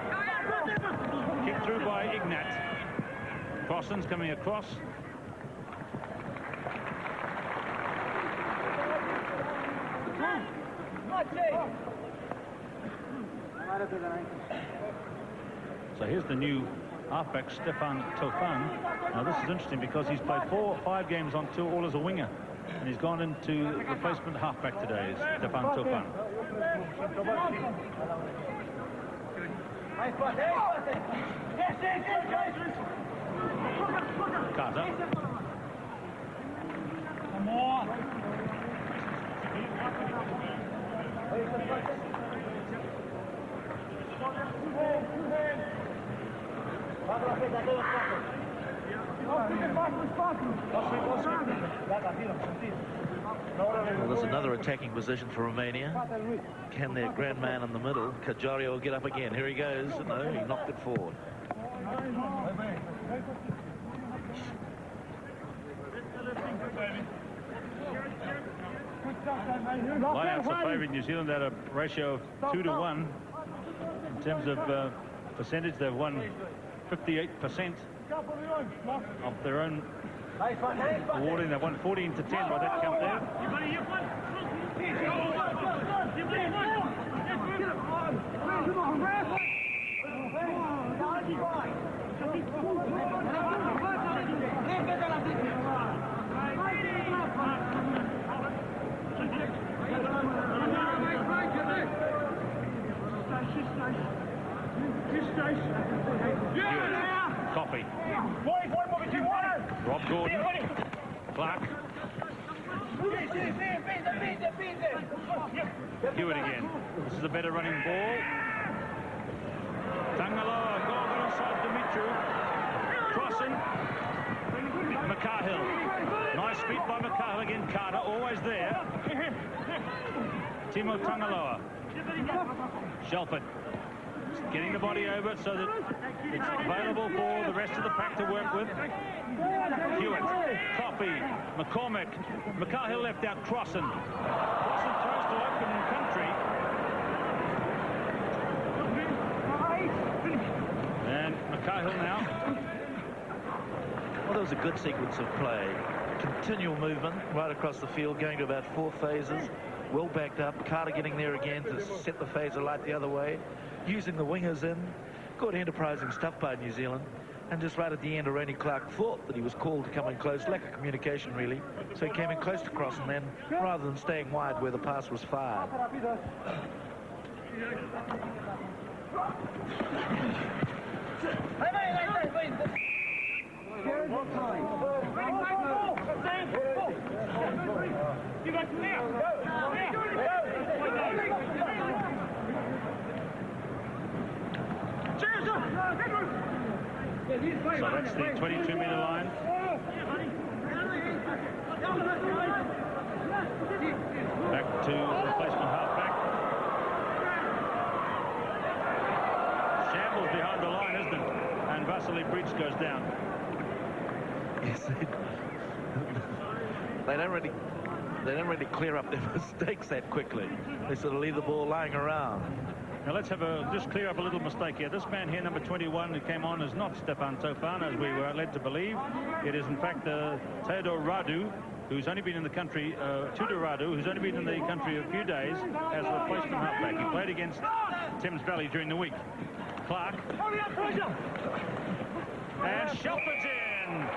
Kicked through by Ignat. Crossan's coming across. So here's the new halfback, Stefan Tofan. Now this is interesting because he's played 4 or 5 games on tour, all as a winger. And he's gone into replacement halfback today, Stefan Tofan. Carter. Well, there's another attacking position for Romania. Can their grand man in the middle, Kajario, get up again? Here he goes. No, he knocked it forward. Lineouts are favouring New Zealand at a ratio of 2 to 1. In terms of percentage, they've won 58% of their own awarding. They've won 14 to 10 by that count there. Coffee. Rob Gordon. Clark. Hewitt again. This is a better running ball. Tangaloa, Gorgon inside Dumitru. Crossan. McCarhill. Nice feet by McCarhill again. Carter always there. Timo Tangaloa. Shelford. Getting the body over so that it's available for the rest of the pack to work with. Hewitt, Coffey, McCormick, McCarhill left out Crossan. Crossan throws to open country. Cahill now. Well, that was a good sequence of play. Continual movement right across the field, going to about 4 phases. Well backed up. Carter getting there again to set the phaser light the other way. Using the wingers in. Good enterprising stuff by New Zealand. And just right at the end, Ronnie Clark thought that he was called to come in close. Lack of communication, really. So he came in close to cross, and then, rather than staying wide where the pass was fired. So that's the 22-metre line. Back to replacement half-back. Shambles behind the line, isn't it? And Vasily Breach goes down. Yes, they don't really clear up their mistakes that quickly. They sort of leave the ball lying around. Now let's just clear up a little mistake here. This man here, number 21, who came on, is not Stefan Tofan, as we were led to believe. It is, in fact, Theodor Radu, who's only been in the country, Tudor Radu, who's only been in the country a few days as a replacement halfback. He played against Thames Valley during the week. Clark. And Shelford's in.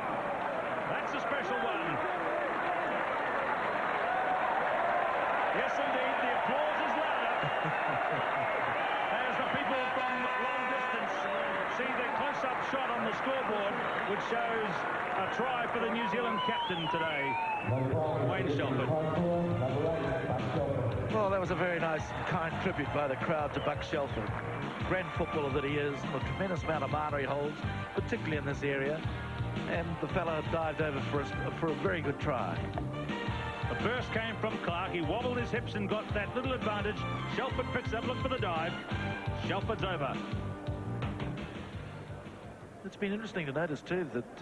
That's a special one. Yes, indeed, the applause is louder. As the people from long distance see the close-up shot on the scoreboard, which shows a try for the New Zealand captain today, Wayne Shelford. Well, that was a very nice, kind tribute by the crowd to Buck Shelford. Grand footballer that he is, a tremendous amount of mana he holds, particularly in this area. And the fellow dived over for a very good try. The burst came from Clark. He wobbled his hips and got that little advantage. Shelford picks up, look for the dive. Shelford's over. It's been interesting to notice, too, that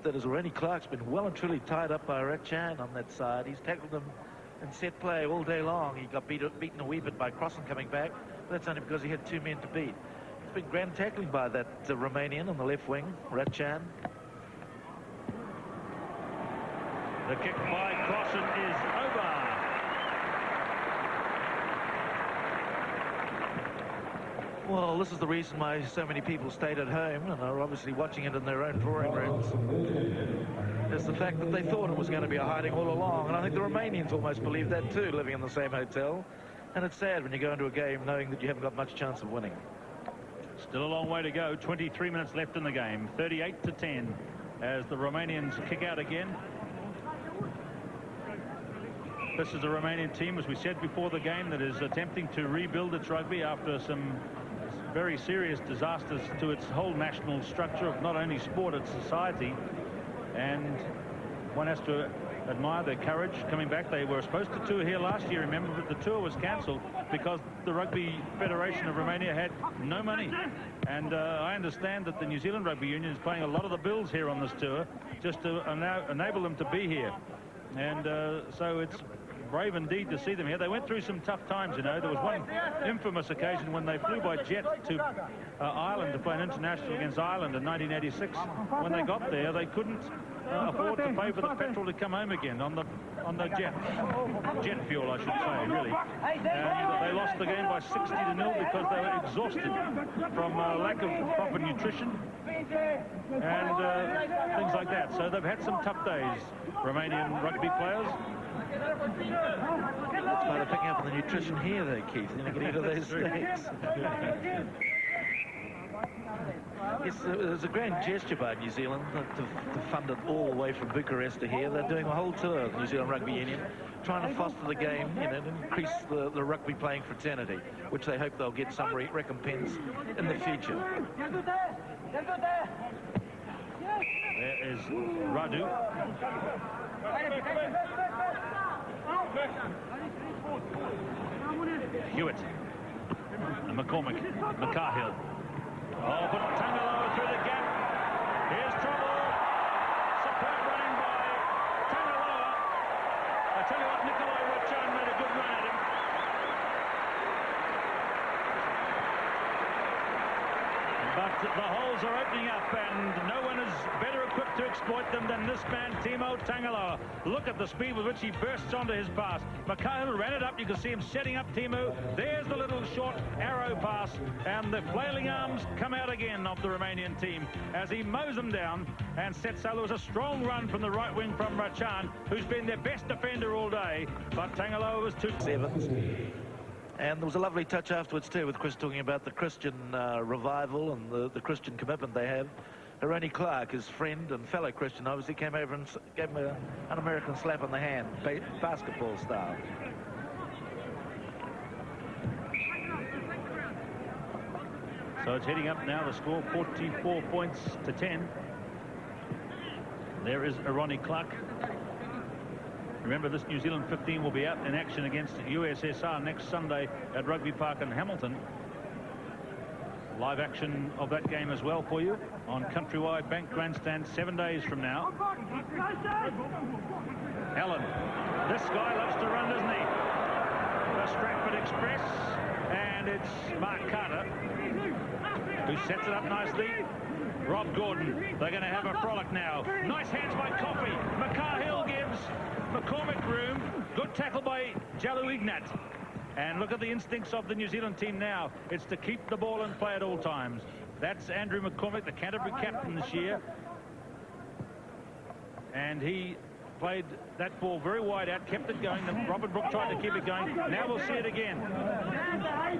that Ronnie Clark's been well and truly tied up by Ratchan on that side. He's tackled him in set play all day long. He got beaten a wee bit by Crossan coming back. But that's only because he had 2 men to beat. It's been grand tackling by that Romanian on the left wing, Ratchan. The kick by Crossan is over. Well, this is the reason why so many people stayed at home and are obviously watching it in their own drawing rooms. It's the fact that they thought it was going to be a hiding all along, and I think the Romanians almost believe that too, living in the same hotel. And it's sad when you go into a game knowing that you haven't got much chance of winning. Still a long way to go. 23 minutes left in the game. 38-10 as the Romanians kick out again. This is a Romanian team, as we said before the game, that is attempting to rebuild its rugby after some very serious disasters to its whole national structure of not only sport, its society. And one has to admire their courage coming back. They were supposed to tour here last year, remember, but the tour was cancelled because the Rugby Federation of Romania had no money. And I understand that the New Zealand Rugby Union is paying a lot of the bills here on this tour just to enable them to be here. And so it's brave indeed to see them here. They went through some tough times, you know. There was one infamous occasion when they flew by jet to Ireland to play an international against Ireland in 1986. When they got there, they couldn't afford to pay for the petrol to come home again on the jet fuel, I should say, really. And they lost the game by 60-0 because they were exhausted from lack of proper nutrition and things like that. So they've had some tough days, Romanian rugby players. That's why they're picking up on the nutrition here, though, Keith. You're not going to eat all those steaks. Yes, it was a grand gesture by New Zealand to fund it all the way from Bucharest to here. They're doing the whole tour of the New Zealand Rugby Union, trying to foster the game, you know, and increase the rugby playing fraternity, which they hope they'll get some recompense in the future. There is Radu. Hewitt. And McCormick. McCarhill. Oh, but Tangaloa through the gap. Here's trouble. Superb running by Tangaloa. I tell you what, Nikolai Ratchan made a good run at him. But But the holes are opening up, and no one is better equipped to exploit them than this man, Timo Tangaloa. Look at the speed with which he bursts onto his pass. Mikhail ran it up. You can see him setting up Timo. There's the little short arrow pass, and the flailing arms come out again of the Romanian team as he mows them down and sets out. There was a strong run from the right wing from Rachan, who's been their best defender all day, but Tangaloa was too... Sevens. And there was a lovely touch afterwards too, with Chris talking about the Christian revival and the Christian commitment they have. Ronnie Clark, his friend and fellow Christian, obviously came over and gave him an American slap on the hand, basketball style. So it's heading up now, the score 44 points to 10. There is Ronnie Clark. Remember, this New Zealand 15 will be out in action against USSR next Sunday at Rugby Park in Hamilton. Live action of that game as well for you on Countrywide Bank Grandstand 7 days from now. Allen, this guy loves to run, doesn't he? The Stratford Express, and it's Mark Carter who sets it up nicely. Rob Gordon, they're going to have a frolic now. Nice hands by Coffey. McCarhill gives McCormick room. Good tackle by Jalu Ignat. And look at the instincts of the New Zealand team now. It's to keep the ball in play at all times. That's Andrew McCormick, the Canterbury captain this year. And he played that ball very wide out, kept it going. Then Robert Brooke tried to keep it going. Now we'll see it again.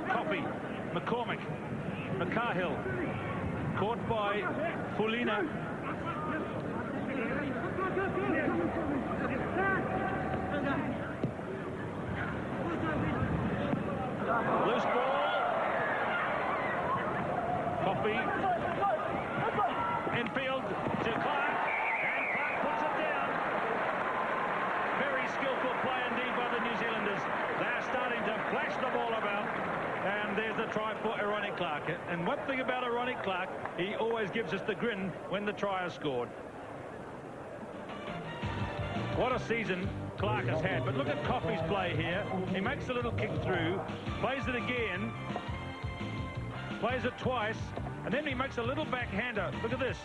Coffey, McCormick, McCarhill. Caught by Fulina. Loose ball. Coffey. Infield to Clark. And Clark puts it down. Very skillful play indeed by the New Zealanders. They're starting to flash the ball about. And there's the try for Ronnie Clark. And one thing about Ronnie Clark, he always gives us the grin when the try is scored. What a season Clark has had. But look at Coffey's play here. He makes a little kick through, plays it again, plays it twice, and then he makes a little backhander. Look at this.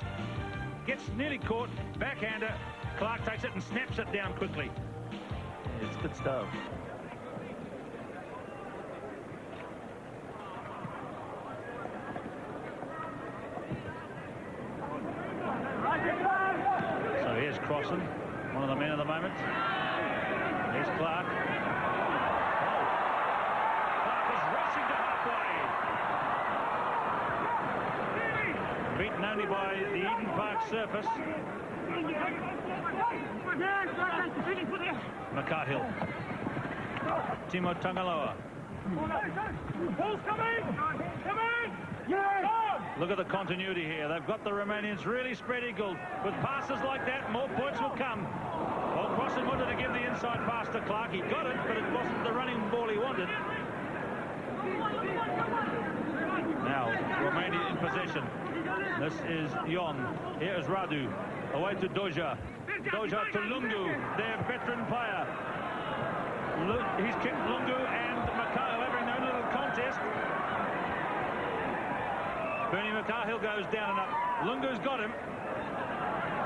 Gets nearly caught, backhander. Clark takes it and snaps it down quickly. It's good stuff. So here's Crossan, one of the men of the moment. Here's Clark. Oh. Clark is rushing to halfway. Beaten only by the Eden Park surface. McCarhill. Timo Tangaloa. Ball's coming! Come in! Look at the continuity here. They've got the Romanians really spread eagled. With passes like that, more points will come. Well, Crossan wanted to give the inside pass to Clark. He got it, but it wasn't the running ball he wanted. Now, Romania in possession. This is Jon. Here is Radu. Away to Doja. Doja to Lungu, their veteran player. He's kicked Lungu and Mikhail having their own little contest. Bernie McCarhill goes down and up. Lungu's got him.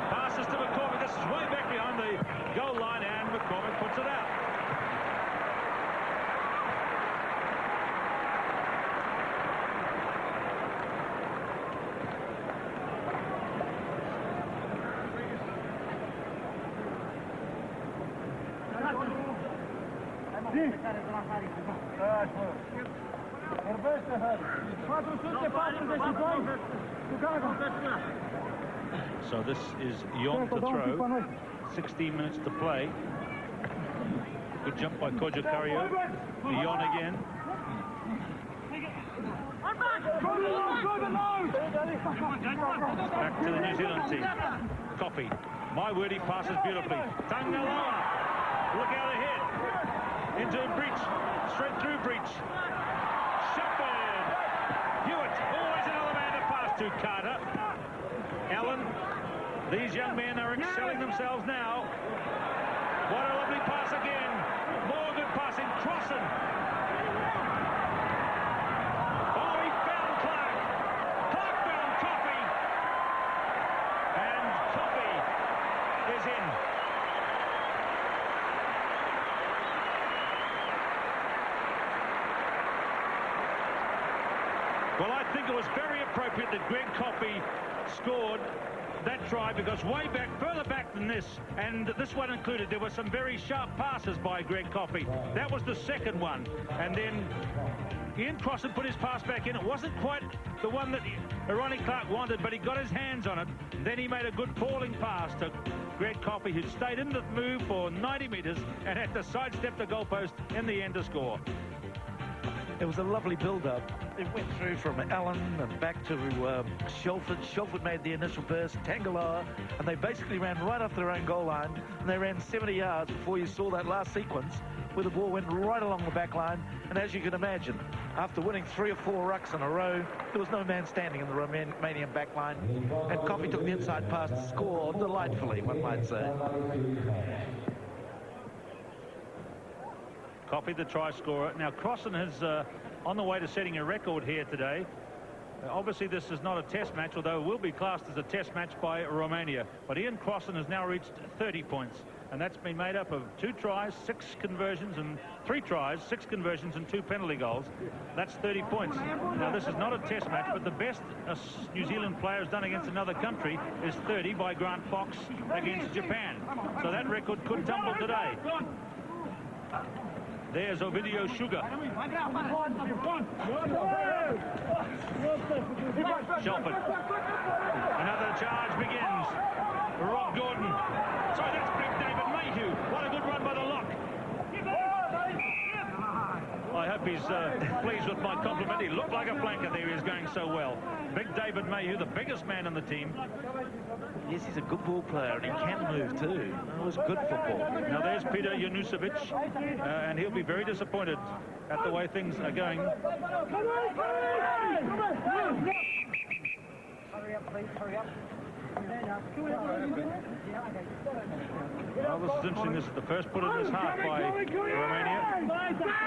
Passes to McCormick. This is way back behind the goal line, and McCormick puts it out. So this is Jon to throw. 16 minutes to play. Good jump by Kojo Kario. Jon again. Back to the New Zealand team. Coffey. My word, he passes beautifully. Tangaloa. Look out ahead. Into breach. Straight through breach. Shepherd. Hewitt. Always another man to pass to. Carter. Allen. These young men are excelling themselves now. What a lovely pass again. More good passing. Crossan. Oh, he found Clark. Clark found Well, I think it was very appropriate that Greg Coffey scored that try, because way back, further back than this, and this one included, there were some very sharp passes by Greg Coffey. That was the second one. And then Ian Crossan put his pass back in. It wasn't quite the one that Ronnie Clark wanted, but he got his hands on it. Then he made a good falling pass to Greg Coffey, who stayed in the move for 90 metres and had to sidestep the goalpost in the end to score. It was a lovely build-up. It went through from Allen and back to Shelford. Shelford made the initial burst, Tangaloa, and they basically ran right off their own goal line, and they ran 70 yards before you saw that last sequence where the ball went right along the back line. And as you can imagine, after winning 3 or 4 rucks in a row, there was no man standing in the Romanian back line, and Coffey took the inside pass to score delightfully, one might say. Coffey, the try scorer. Now, Crossan is on the way to setting a record here today. Obviously, this is not a test match, although it will be classed as a test match by Romania. But Ian Crossan has now reached 30 points, and that's been made up of 2 tries, 6 conversions, and 3 tries, 6 conversions, and 2 penalty goals. That's 30 points. Now, this is not a test match, but the best a New Zealand player has done against another country is 30 by Grant Fox against Japan. So that record could tumble today. There's Ovidio Sugar. Shelford. Another charge begins. Rob Gordon. Sorry, that's Big David Mayhew. What a good run by the lock. I hope he's pleased with my compliment. He looked like a flanker there. He was going so well. Big David Mayhew, the biggest man on the team. Yes, he's a good ball player, and he can move too. It was good football. Now there's Peter Janušević, and he'll be very disappointed at the way things are going. Hurry up, please, hurry up. Well, this is interesting. This is the first put in this half by Romania.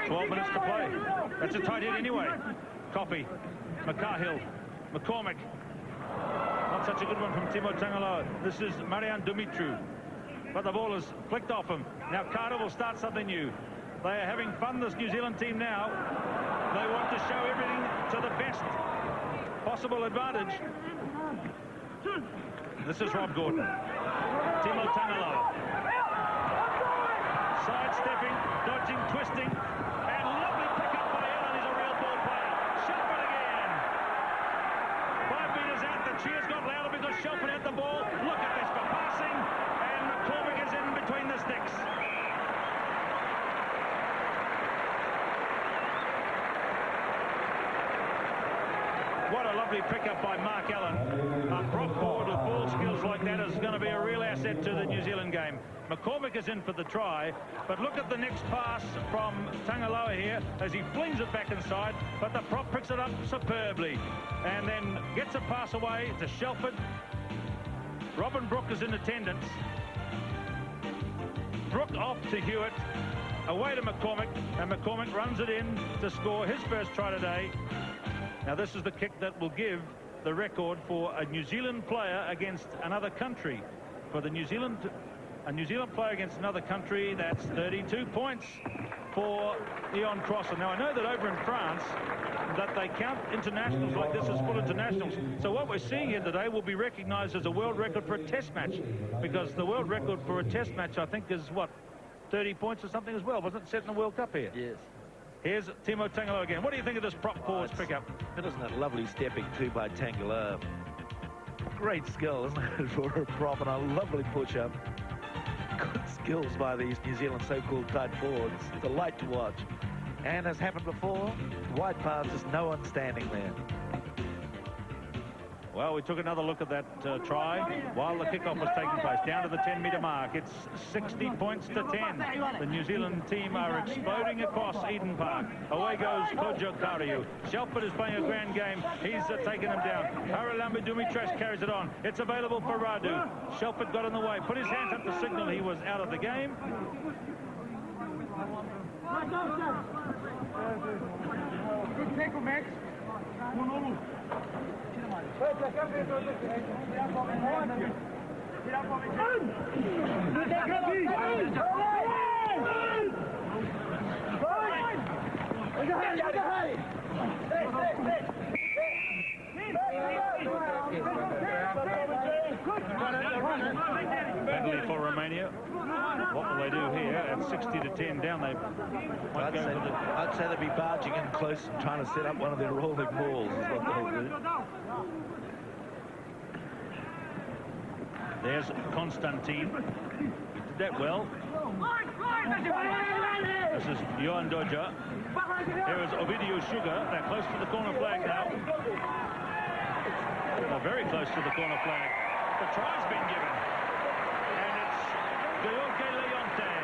12 minutes to play. That's a tight hit anyway. Coffey, McCahill, McCormick. Not such a good one from Timo Tangaloa. This is Marian Dumitru. But the ball is flicked off him. Now Carter will start something new. They are having fun, this New Zealand team now. They want to show everything to the best possible advantage. This is Rob Gordon. Timo Tangaloa. Sidestepping, dodging, twisting, and lovely pick-up by Allen. He's a real ball player. Shelford again. 5 metres out, the cheers got louder because Shelford had the ball. Look at this for passing, and McCormick is in between the sticks. What a lovely pickup by Mark Allen. A prop forward with ball skills like that is going to be a real asset to the New Zealand game. McCormick is in for the try, but look at the next pass from Tangaloa here as he flings it back inside, but the prop picks it up superbly and then gets a pass away to Shelford. Robin Brooke is in attendance. Brooke off to Hewitt, away to McCormick, and McCormick runs it in to score his first try today. Now this is the kick that will give the record for a New Zealand player against another country. For the a New Zealand player against another country, that's 32 points for Ian Crossan. Now I know that over in France that they count internationals like this as full internationals. So what we're seeing here today will be recognised as a world record for a test match, because the world record for a test match I think is what, 30 points or something as well, wasn't it set in the World Cup here? Yes. Here's Timo Tangaloa again. What do you think of this prop forwards pickup? Isn't it lovely stepping too by Tangaloa? Great skill, isn't it, for a prop, and a lovely push-up. Good skills by these New Zealand so-called tight forwards. It's a delight to watch. And as happened before, wide pass, just no one standing there. Well, we took another look at that try while the kickoff was taking place. Down to the 10-metre mark. It's 60 points to 10. The New Zealand team are exploding across Eden Park. Away goes Kojo Kariu. Shelford is playing a grand game. He's taken him down. Haralambi Dumitras carries it on. It's available for Radu. Shelford got in the way. Put his hands up to signal he was out of the game. Good tackle, Max. What will they do here? At 60 to 10 down, they might go for the... I'd say they'd be barging in close and trying to set up one of their rolling balls is what they'll do. There's Konstantin. He did that well. This is Johan Dodger. Here is Ovidio Sugar. They're close to the corner flag now. They're very close to the corner flag. The try's been given. And it's George Leonte.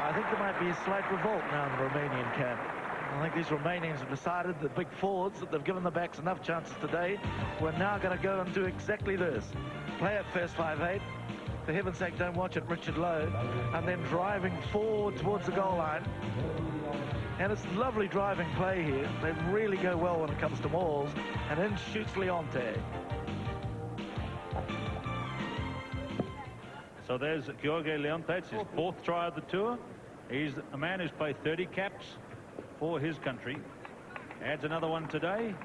I think there might be a slight revolt now in the Romanian camp. I think these Romanians have decided, the big forwards, that they've given the backs enough chances today. We're now going to go and do exactly this. Play at first 5-8. For heaven's sake, don't watch it Richard Lowe. And then driving forward towards the goal line. And it's lovely driving play here. They really go well when it comes to mauls. And in shoots Leonte. So there's Gheorghe Leonte. It's his 4th try of the tour. He's a man who's played 30 caps for his country. Adds another one today.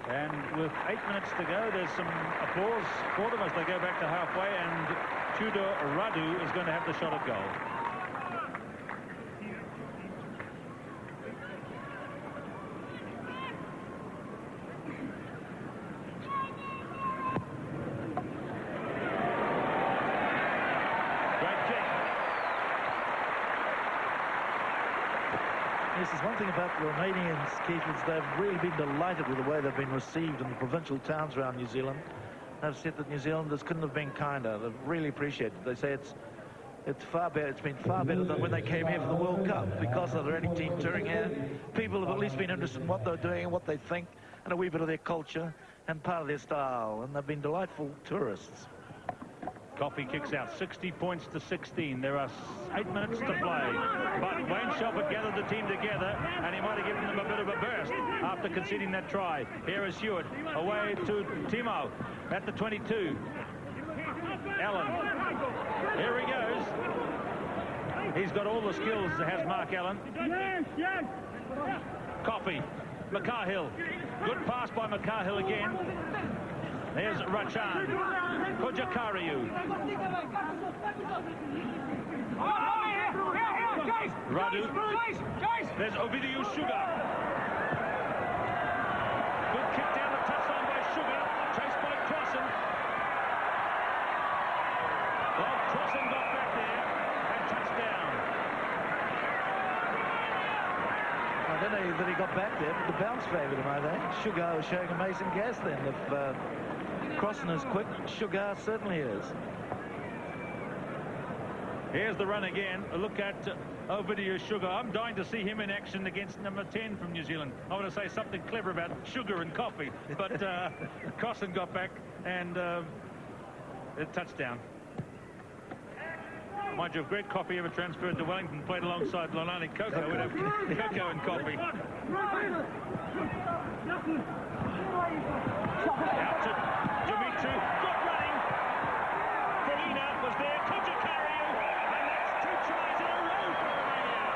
And with 8 minutes to go, there's some applause for them as they go back to halfway. And Tudor Radu is going to have the shot at goal. This is one thing about the Romanians, Keith, is they've really been delighted with the way they've been received in the provincial towns around New Zealand. They've said that New Zealanders couldn't have been kinder. They've really appreciated it. They say it's far better. It's been far better than when they came here for the World Cup, because of the only team touring here. People have at least been interested in what they're doing and what they think, and a wee bit of their culture and part of their style. And they've been delightful tourists. Coffey kicks out 60 points to 16. There are 8 minutes to play. But Wayne Shelford gathered the team together, and he might have given them a bit of a burst after conceding that try. Here is Hewitt away to Timo at the 22. Allen. Here he goes. He's got all the skills, has Mark Allen. Coffey. McCarhill. Good pass by McCarhill again. There's Rachan. Kojakariu. Radu. There's Ovidio Sugar. Good kick down the touchline by Sugar. Chased by Crossan. Well, Crossan got back there and touchdown. I don't know that he got back there, but the bounce favoured him, I think. Sugar was showing amazing gas then. If Crossan is quick, Sugar certainly is. Here's the run again. A look at Ovidio Sugar. I'm dying to see him in action against number 10 from New Zealand. I want to say something clever about Sugar and Coffee, but Crossan got back and a touchdown. Mind you, if Greg Coffey ever transferred to Wellington, played alongside Lonani Coco, we'd have Coco and Coffey. Out to Dumitru. Good running. Polina was there. Kojakariu. And that's 2 tries in a row for Romania.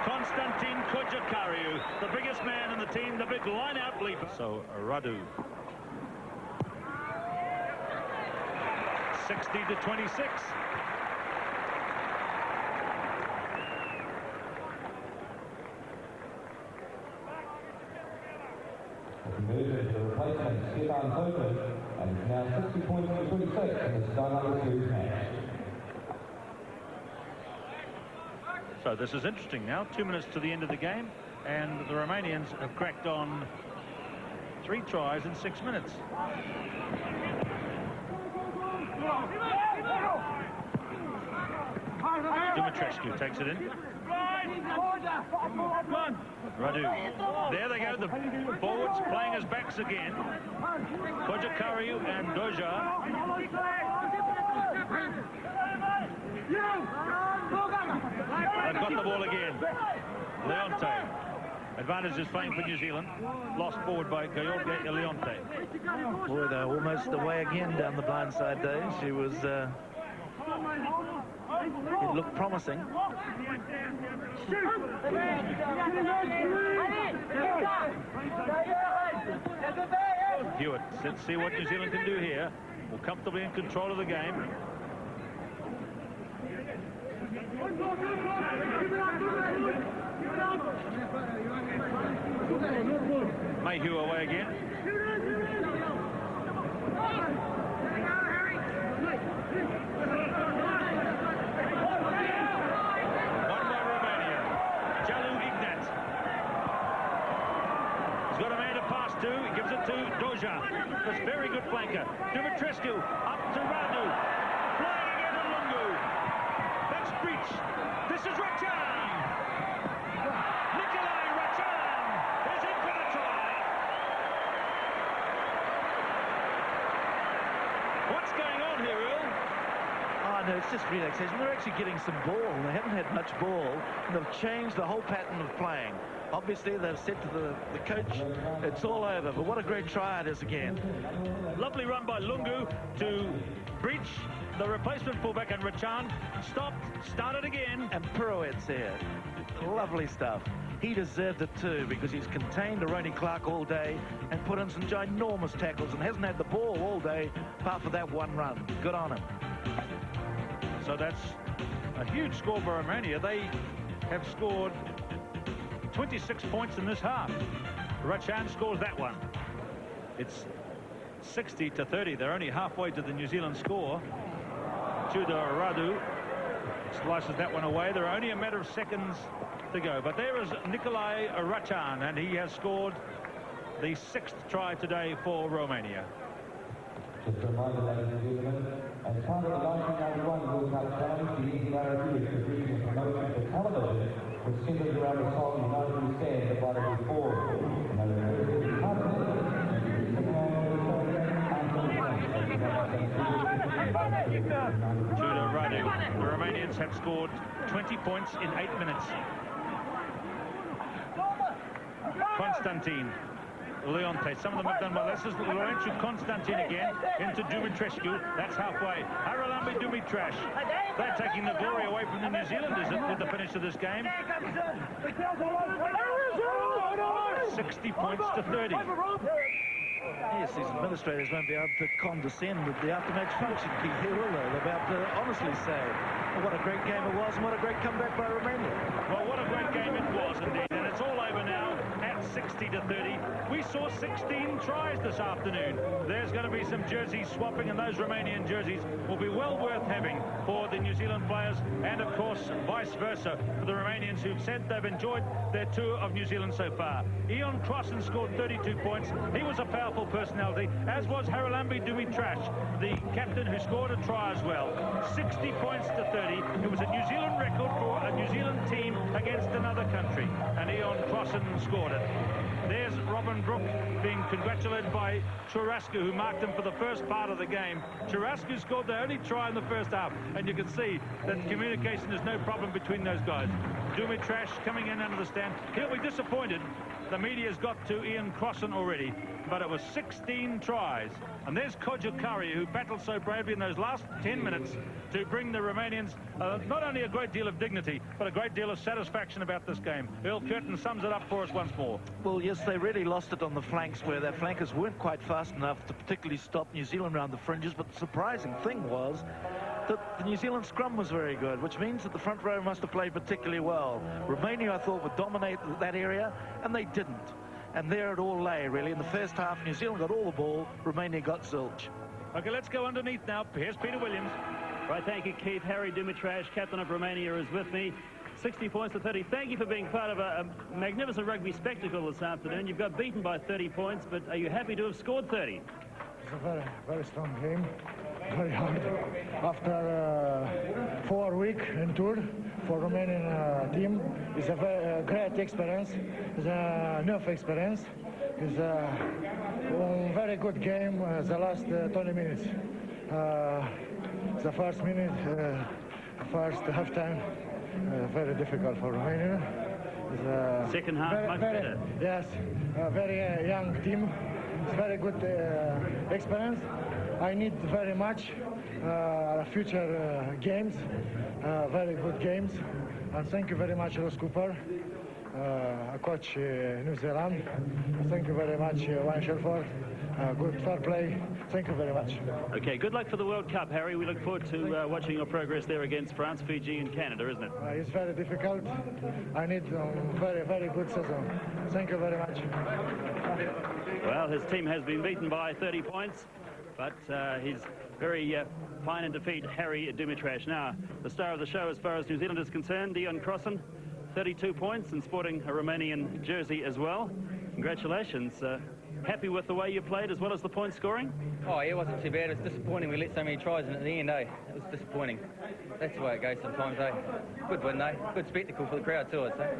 Konstantin Kojakariu, the biggest man in the team, the big line-out leaper. So, Radu. 60 to 26. Converted to the replacement Stefan Hogan, and it's now 60 points to 26 in the Zeelanda series match. So this is interesting now. 2 minutes to the end of the game, and the Romanians have cracked on 3 tries in 6 minutes. Dumitrescu takes it in. Radu. There they go, the forwards playing as backs again. Kojakariu and Doja. They've got the ball again. Leonte. Advantage is playing for New Zealand. Lost forward by George Leonte. Boy, they're almost away again down the blindside day. She was It looked promising. Hewitt, let's see what New Zealand can do here. More comfortably in control of the game. Mayhew away again. One by Romania. Jalu Ignat. He's got a man to pass to. He gives it to Doja. This very good flanker. Dumitrescu up to Radu. Flying again to Lungu. That's Breach. This is Rachan. Nikolai Rachan is in for the try. What's going on here, Earl? Oh, no, it's just relaxation. They're actually getting some ball. They haven't had much ball, and they've changed the whole pattern of playing. Obviously, they've said to the coach, it's all over, but what a great try it is again. Lovely run by Lungu to Breach, the replacement fullback, and Rachan stopped, started again. And pirouettes here. Lovely stuff. He deserved it too, because he's contained Aroni Clark all day and put in some ginormous tackles and hasn't had the ball all day, apart from that one run. Good on him. So that's a huge score for Romania. They have scored 26 points in this half. Rachan scores that one. It's 60-30. They're only halfway to the New Zealand score. Tudor Radu slices that one away. There are only a matter of seconds to go. But there is Nikolai Rachan, and he has scored the 6th try today for Romania. Just a reminder, ladies and gentlemen, as part of the 1991 World Cup Challenge, the NZRFU is producing a promotion for television which centers around the song "United We Stand" divided into 4. Tudor Radu. The Romanians have scored 20 points in 8 minutes. Constantine. Leonte. Some of them have done well. This is Laurențiu Constantine again into Dumitrescu. That's halfway. Haralambi Dumitrash. They're taking the glory away from the New Zealanders with the finish of this game. 60 points to 30. Yes, these administrators won't be able to condescend with the after-match function, Keith, here, will they? They'll be able to honestly say, well, what a great game it was and what a great comeback by Romania. Well, what a great game it was indeed, and it's all over now at 60-30. We saw 16 tries this afternoon. There's going to be some jerseys swapping, and those Romanian jerseys will be well worth having for the New Zealand players, and of course vice versa for the Romanians, who've said they've enjoyed their tour of New Zealand so far. Ion Crossen scored 32 points. He was a powerful personality, as was Haralambi Dumitrash, the captain, who scored a try as well. 60 points to 30. It was a New Zealand record for a New Zealand team against another country, and Ion Crossen scored it. There's Robin Brook being congratulated by Churascu, who marked him for the first part of the game. Churascu scored the only try in the first half, and you can see that communication is no problem between those guys. Dumitrash coming in under the stand. He'll be disappointed. The media's got to Ian Crossen already, but it was 16 tries. And there's Kojukari, who battled so bravely in those last 10 minutes to bring the Romanians not only a great deal of dignity, but a great deal of satisfaction about this game. Earl Curtin sums it up for us once more. Well, yes, they really lost it on the flanks, where their flankers weren't quite fast enough to particularly stop New Zealand around the fringes. But the surprising thing was that the New Zealand scrum was very good, which means that the front row must have played particularly well. Romania, I thought, would dominate that area, and they didn't. And there it all lay, really. In the first half, New Zealand got all the ball, Romania got zilch. Okay, let's go underneath now. Here's Peter Williams. Right, thank you, Keith. Harry Dumitrash, captain of Romania, is with me. 60 points to 30. Thank you for being part of a magnificent rugby spectacle this afternoon. You've got beaten by 30 points, but are you happy to have scored 30? It's a very, very strong game. Very hard. After 4 weeks in tour for Romanian team, it's a very great experience. It's a new experience. It's a very good game. The last 20 minutes. The first minute, first half time, very difficult for Romania. Second half, much better. Yes, a very young team. It's very good experience. I need very much future games, very good games. And thank you very much, Ross Cooper, coach New Zealand. Thank you very much, Wayne Shelford. Good fair play. Thank you very much. Okay, good luck for the World Cup, Harry. We look forward to watching your progress there against France, Fiji and Canada, isn't it? It's very difficult. I need very, very good season. Thank you very much. Well, his team has been beaten by 30 points, but he's very fine in defeat, Harry Dumitrash. Now, the star of the show as far as New Zealand is concerned, Ian Crossan, 32 points and sporting a Romanian jersey as well. Congratulations. Happy with the way you played as well as the point scoring? Oh, yeah, it wasn't too bad. It was disappointing. We let so many tries in at the end, eh? It was disappointing. That's the way it goes sometimes, eh? Good win, eh? Good spectacle for the crowd too, I'd say.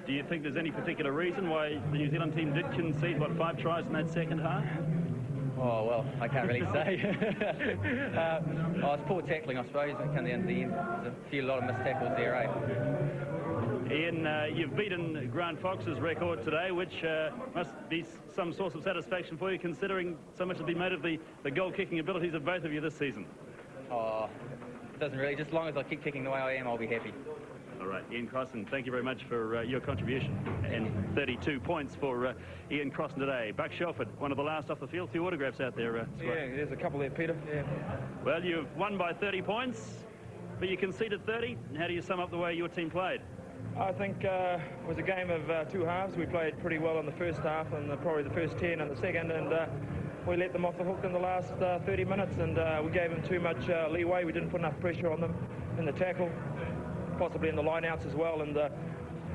Do you think there's any particular reason why the New Zealand team did concede, what, 5 tries in that second half? Oh, well, I can't really say. It's poor tackling, I suppose, when it came down to the end. There's a lot of missed tackles there, eh? Ian, you've beaten Grant Fox's record today, which must be some source of satisfaction for you, considering so much has been made of the goal-kicking abilities of both of you this season. Oh, it doesn't really. Just as long as I keep kicking the way I am, I'll be happy. All right, Ian Crossan, thank you very much for your contribution. And 32 points for Ian Crossan today. Buck Shelford, one of the last off the field. 2 autographs out there. Yeah, there's a couple there, Peter. Yeah. Well, you've won by 30 points, but you conceded 30. How do you sum up the way your team played? I think it was a game of 2 halves. We played pretty well in the first half and probably the first 10 in the second, and we let them off the hook in the last 30 minutes, and we gave them too much leeway. We didn't put enough pressure on them in the tackle, possibly in the line-outs as well, and